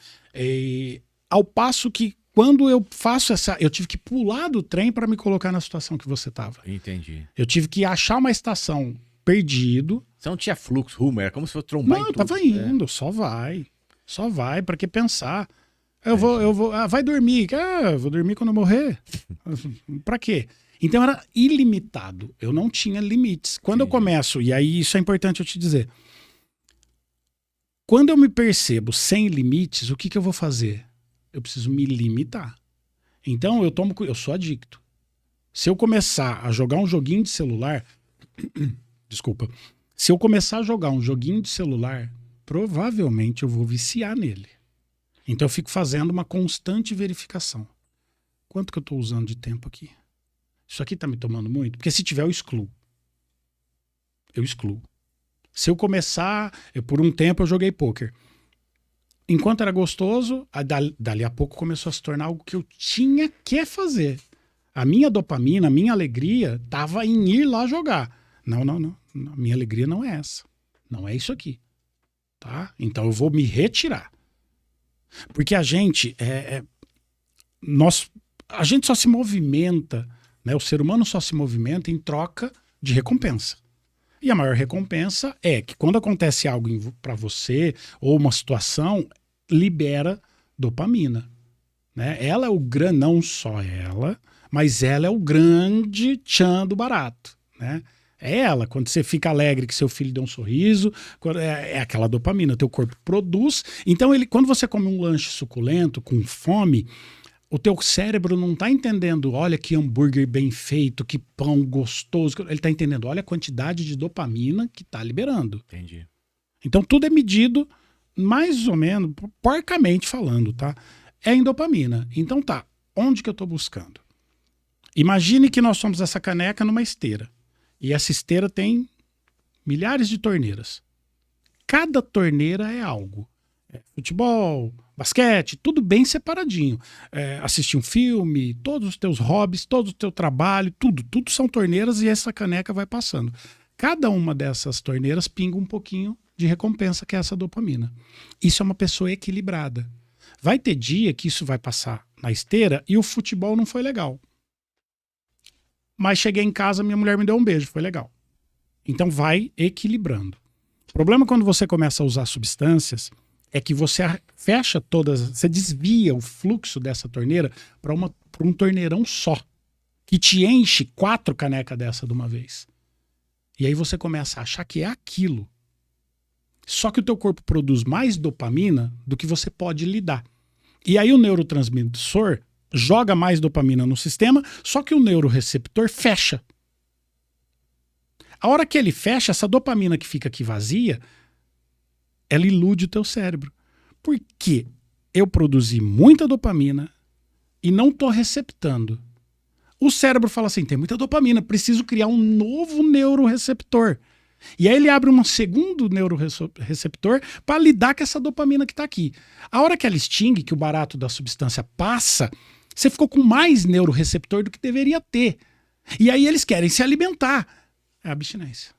Speaker 2: Ao passo que quando eu faço eu tive que pular do trem para me colocar na situação que você tava.
Speaker 1: Entendi.
Speaker 2: Eu tive que achar uma estação perdido.
Speaker 1: Você não tinha fluxo, rumo, era como se fosse trombar em tudo.
Speaker 2: Não, eu tava indo, só vai, para que pensar? Eu vou, vai dormir. Eu vou dormir quando eu morrer. Pra quê? Então era ilimitado. Eu não tinha limites. Quando eu começo, e aí isso é importante eu te dizer. Quando eu me percebo sem limites, o que eu vou fazer? Eu preciso me limitar. Então eu sou adicto. Se eu começar a jogar um joguinho de celular, desculpa. Se eu começar a jogar um joguinho de celular, provavelmente eu vou viciar nele. Então eu fico fazendo uma constante verificação. Quanto que eu estou usando de tempo aqui? Isso aqui está me tomando muito? Porque se tiver, eu excluo. Se eu começar... por um tempo eu joguei pôquer. Enquanto era gostoso, dali a pouco começou a se tornar algo que eu tinha que fazer. A minha dopamina, a minha alegria estava em ir lá jogar. Não. A minha alegria não é essa. Não é isso aqui. Tá? Então eu vou me retirar. Porque a gente a gente só se movimenta, né? O ser humano só se movimenta em troca de recompensa. E a maior recompensa é que quando acontece algo para você, ou uma situação, libera dopamina. Né? Ela é o grande, não só ela, mas ela é o grande tchan do barato. Né? É ela, quando você fica alegre que seu filho deu um sorriso, é aquela dopamina, teu corpo produz. Então, quando você come um lanche suculento, com fome, O teu cérebro não está entendendo, olha que hambúrguer bem feito, que pão gostoso. Ele está entendendo, olha a quantidade de dopamina que está liberando.
Speaker 1: Entendi.
Speaker 2: Então tudo é medido mais ou menos, porcamente falando, tá? É em dopamina. Então tá, onde que eu estou buscando? Imagine que nós somos essa caneca numa esteira. E essa esteira tem milhares de torneiras. Cada torneira é algo. Futebol, basquete, tudo bem separadinho. Assistir um filme, todos os teus hobbies, todo o teu trabalho, tudo são torneiras e essa caneca vai passando. Cada uma dessas torneiras pinga um pouquinho de recompensa, que é essa dopamina. Isso é uma pessoa equilibrada. Vai ter dia que isso vai passar na esteira e o futebol não foi legal. Mas cheguei em casa, minha mulher me deu um beijo, foi legal. Então vai equilibrando. O problema quando você começa a usar substâncias é que você fecha todas, você desvia o fluxo dessa torneira para um torneirão só, que te enche 4 canecas dessa de uma vez. E aí você começa a achar que é aquilo. Só que o teu corpo produz mais dopamina do que você pode lidar. E aí o neurotransmissor joga mais dopamina no sistema, só que o neuroreceptor fecha. A hora que ele fecha, essa dopamina que fica aqui vazia, ela ilude o teu cérebro. Porque eu produzi muita dopamina e não estou receptando. O cérebro fala assim, tem muita dopamina, preciso criar um novo neuroreceptor. E aí ele abre um segundo neuroreceptor para lidar com essa dopamina que está aqui. A hora que ela extingue, que o barato da substância passa, você ficou com mais neuroreceptor do que deveria ter. E aí eles querem se alimentar. É abstinência.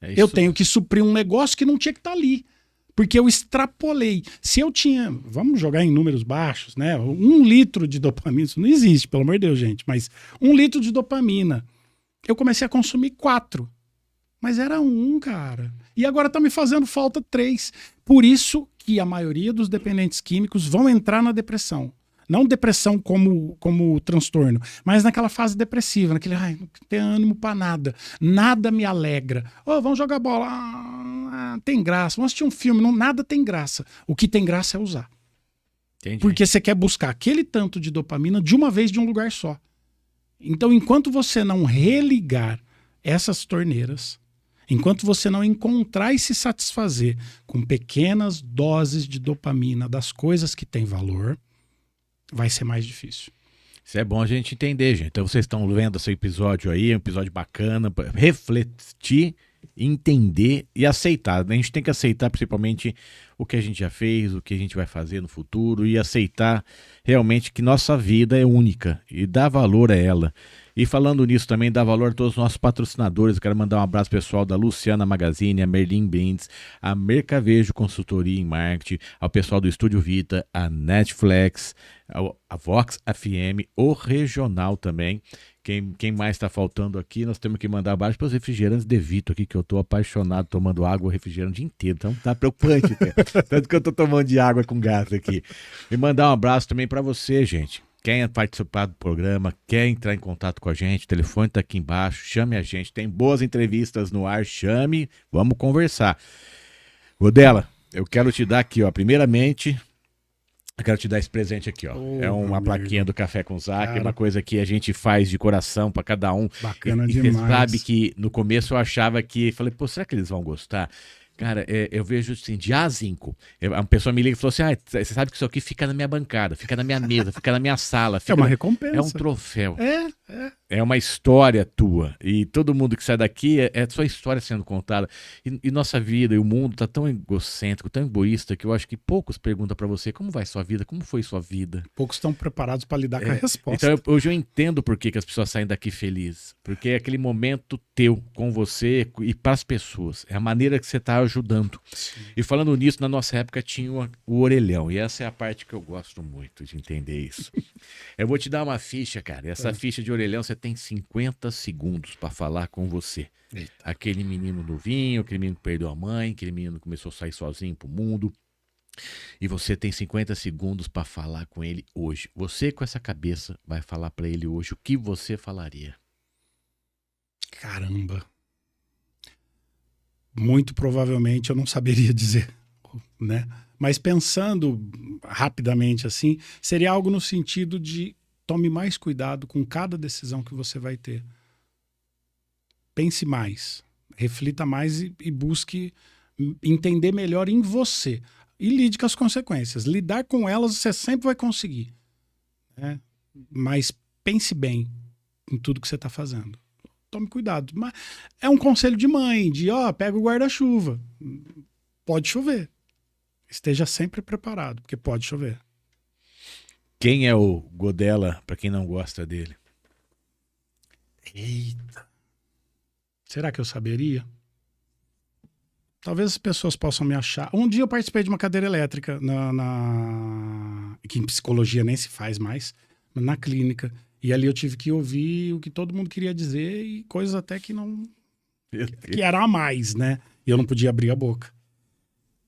Speaker 2: Eu tenho que suprir um negócio que não tinha que estar ali. Porque eu extrapolei. Se eu tinha, vamos jogar em números baixos, né? 1 litro de dopamina, isso não existe, pelo amor de Deus, gente. Mas 1 litro de dopamina, eu comecei a consumir 4. Mas era 1, cara. E agora tá me fazendo falta 3. Por isso que a maioria dos dependentes químicos vão entrar na depressão. Não depressão como transtorno, mas naquela fase depressiva, naquele, não tem ânimo pra nada. Nada me alegra. Vamos jogar bola. Tem graça. Vamos assistir um filme. Não, nada tem graça. O que tem graça é usar.
Speaker 1: Entendi.
Speaker 2: Porque você quer buscar aquele tanto de dopamina de uma vez, de um lugar só. Então, enquanto você não religar essas torneiras, enquanto você não encontrar e se satisfazer com pequenas doses de dopamina das coisas que têm valor, vai ser mais difícil.
Speaker 1: Isso é bom a gente entender, gente. Então vocês estão vendo esse episódio aí, é um episódio bacana, para refletir, entender e aceitar. A gente tem que aceitar principalmente o que a gente já fez, o que a gente vai fazer no futuro e aceitar realmente que nossa vida é única e dar valor a ela. E falando nisso também, dá valor a todos os nossos patrocinadores. Eu quero mandar um abraço pessoal da Luciana Magazine, a Merlin Benz, a Mercavejo Consultoria em Marketing, ao pessoal do Estúdio Vita, a Netflix, a Vox FM, o Regional também. Quem mais está faltando aqui, nós temos que mandar abaixo para os refrigerantes de Vito aqui, que eu estou apaixonado tomando água refrigerante o dia inteiro. Então tá preocupante, cara. Tanto que eu estou tomando de água com gás aqui. E mandar um abraço também para você, gente. Quer participar do programa, quer entrar em contato com a gente, o telefone está aqui embaixo, chame a gente, tem boas entrevistas no ar, chame, vamos conversar. Rodela, eu quero te dar aqui, ó, primeiramente, eu quero te dar esse presente aqui, ó, é uma plaquinha do Café com Zac, uma coisa que a gente faz de coração para cada um.
Speaker 2: Bacana
Speaker 1: e
Speaker 2: demais.
Speaker 1: Você sabe que no começo eu achava que, falei, pô, será que eles vão gostar? Cara, eu vejo assim, de A a Zinco. Uma pessoa me liga e falou assim, você sabe que isso aqui fica na minha bancada, fica na minha mesa, fica na minha sala.
Speaker 2: É uma recompensa.
Speaker 1: É um troféu.
Speaker 2: É.
Speaker 1: É uma história tua. E todo mundo que sai daqui é sua história sendo contada. E nossa vida e o mundo tá tão egocêntrico, tão egoísta, que eu acho que poucos perguntam pra você como vai sua vida, como foi sua vida.
Speaker 2: Poucos estão preparados para lidar com a resposta.
Speaker 1: Então hoje eu entendo por que as pessoas saem daqui felizes. Porque é aquele momento teu com você e para as pessoas. É a maneira que você tá ajudando.
Speaker 2: Sim.
Speaker 1: E falando nisso, na nossa época tinha o orelhão. E essa é a parte que eu gosto muito de entender isso. Eu vou te dar uma ficha, cara. E essa ficha de orelhão, você tem 50 segundos para falar com você.
Speaker 2: Eita.
Speaker 1: Aquele menino novinho, aquele menino que perdeu a mãe, aquele menino que começou a sair sozinho pro mundo. E você tem 50 segundos para falar com ele hoje. Você com essa cabeça vai falar para ele hoje o que você falaria.
Speaker 2: Caramba. Muito provavelmente eu não saberia dizer né? Mas pensando rapidamente assim, seria algo no sentido de tome mais cuidado com cada decisão que você vai ter. Pense mais, reflita mais e busque entender melhor em você. E lide com as consequências. Lidar com elas você sempre vai conseguir, né? Mas pense bem em tudo que você está fazendo. Tome cuidado. Mas é um conselho de mãe, de pega o guarda-chuva. Pode chover. Esteja sempre preparado, porque pode chover.
Speaker 1: Quem é o Godella, para quem não gosta dele?
Speaker 2: Eita. Será que eu saberia? Talvez as pessoas possam me achar. Um dia eu participei de uma cadeira elétrica que em psicologia nem se faz mais, na clínica. E ali eu tive que ouvir o que todo mundo queria dizer e coisas até que não... que era a mais, né? E eu não podia abrir a boca.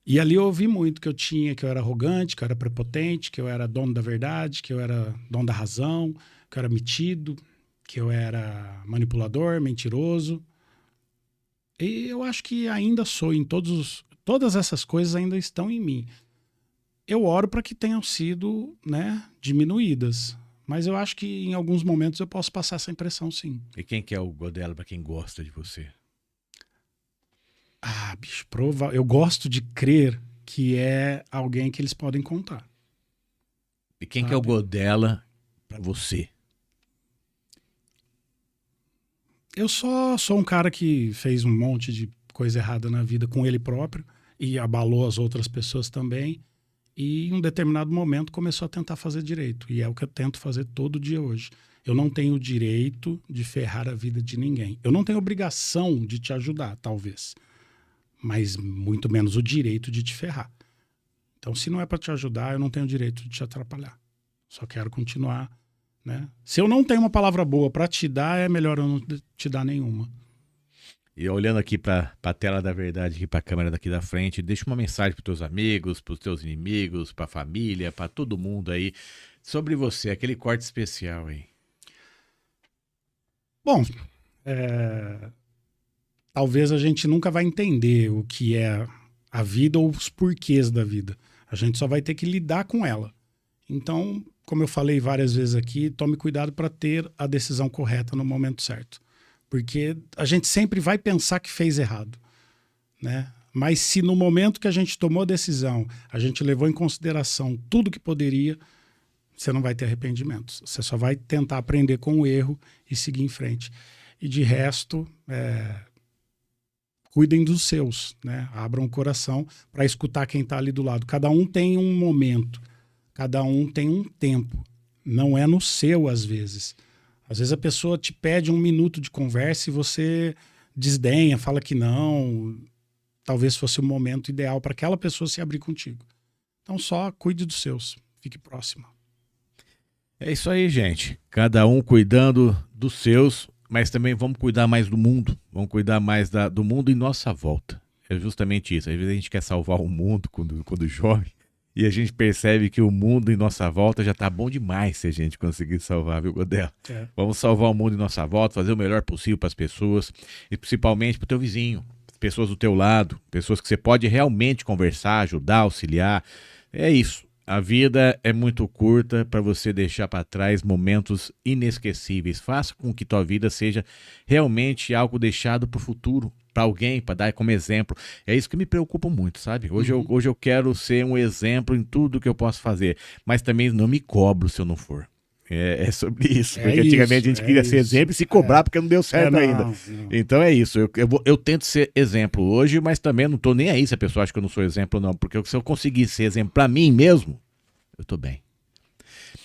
Speaker 2: E ali eu ouvi muito que eu era arrogante, que eu era prepotente, que eu era dono da verdade, que eu era dono da razão, que eu era metido, que eu era manipulador, mentiroso. E eu acho que ainda sou todas essas coisas ainda estão em mim. Eu oro para que tenham sido, né, diminuídas. Mas eu acho que em alguns momentos eu posso passar essa impressão, sim.
Speaker 1: E quem que é o Godella para quem gosta de você?
Speaker 2: Bicho, eu gosto de crer que é alguém que eles podem contar.
Speaker 1: E quem que é o Godella para você?
Speaker 2: Eu só sou um cara que fez um monte de coisa errada na vida com ele próprio e abalou as outras pessoas também. E em um determinado momento começou a tentar fazer direito. E é o que eu tento fazer todo dia hoje. Eu não tenho o direito de ferrar a vida de ninguém. Eu não tenho obrigação de te ajudar, talvez. Mas muito menos o direito de te ferrar. Então, se não é para te ajudar, eu não tenho o direito de te atrapalhar. Só quero continuar, né? Se eu não tenho uma palavra boa para te dar, é melhor eu não te dar nenhuma.
Speaker 1: E olhando aqui para a tela da verdade, aqui para a câmera daqui da frente, deixa uma mensagem para os teus amigos, para os teus inimigos, para a família, para todo mundo aí, sobre você, aquele corte especial aí.
Speaker 2: Bom, talvez a gente nunca vai entender o que é a vida ou os porquês da vida. A gente só vai ter que lidar com ela. Então, como eu falei várias vezes aqui, tome cuidado para ter a decisão correta no momento certo. Porque a gente sempre vai pensar que fez errado, né? Mas se no momento que a gente tomou a decisão, a gente levou em consideração tudo que poderia, você não vai ter arrependimentos. Você só vai tentar aprender com o erro e seguir em frente. E de resto, cuidem dos seus, né? Abram o coração para escutar quem está ali do lado. Cada um tem um momento, cada um tem um tempo. Não é no seu, às vezes. Às vezes a pessoa te pede 1 minuto de conversa e você desdenha, fala que não. Talvez fosse o momento ideal para aquela pessoa se abrir contigo. Então só cuide dos seus, fique próximo.
Speaker 1: É isso aí, gente. Cada um cuidando dos seus, mas também vamos cuidar mais do mundo. Vamos cuidar mais do mundo em nossa volta. É justamente isso. Às vezes a gente quer salvar o mundo quando jovem. E a gente percebe que o mundo em nossa volta já tá bom demais se a gente conseguir salvar, viu, Godella? Vamos salvar o mundo em nossa volta, fazer o melhor possível para as pessoas e principalmente para o teu vizinho, pessoas do teu lado, pessoas que você pode realmente conversar, ajudar, auxiliar. É isso. A vida é muito curta para você deixar para trás momentos inesquecíveis. Faça com que tua vida seja realmente algo deixado para o futuro, para alguém, para dar como exemplo. É isso que me preocupa muito, sabe? Hoje eu quero ser um exemplo em tudo que eu posso fazer, mas também não me cobro se eu não for. É sobre isso, porque antigamente a gente queria ser exemplo e se cobrar porque não deu certo ainda. Não. Então é isso, eu tento ser exemplo hoje, mas também não tô nem aí se a pessoa acha que eu não sou exemplo não, porque se eu conseguir ser exemplo para mim mesmo, eu tô bem.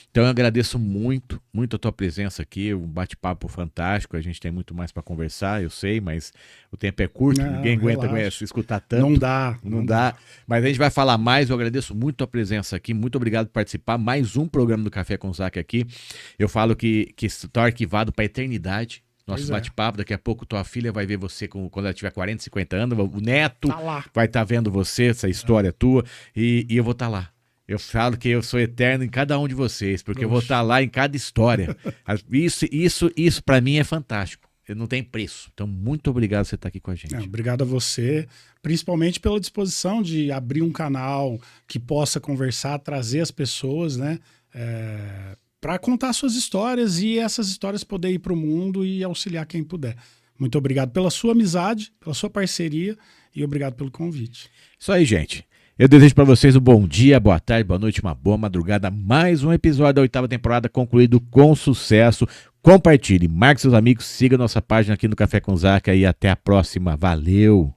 Speaker 1: Então eu agradeço muito, muito a tua presença aqui, um bate-papo fantástico, a gente tem muito mais para conversar, eu sei, mas o tempo é curto, ninguém aguenta escutar tanto. Não dá. Mas a gente vai falar mais, eu agradeço muito a tua presença aqui, muito obrigado por participar, mais um programa do Café com Zac aqui. Eu falo que está arquivado para a eternidade, nosso bate-papo, daqui a pouco tua filha vai ver você quando ela tiver 40, 50 anos, o neto vai estar vendo você, essa história tua, e eu vou estar lá. Eu falo que eu sou eterno em cada um de vocês, porque eu vou estar lá em cada história. Isso para mim é fantástico. não tem preço. Então, muito obrigado por você estar aqui com a gente.
Speaker 2: Obrigado a você, principalmente pela disposição de abrir um canal que possa conversar, trazer as pessoas, né? Para contar suas histórias e essas histórias poder ir para o mundo e auxiliar quem puder. Muito obrigado pela sua amizade, pela sua parceria e obrigado pelo convite.
Speaker 1: Isso aí, gente. Eu desejo para vocês um bom dia, boa tarde, boa noite, uma boa madrugada. Mais um episódio da 8ª temporada concluído com sucesso. Compartilhe, marque seus amigos, siga nossa página aqui no Café com Zaca e até a próxima. Valeu!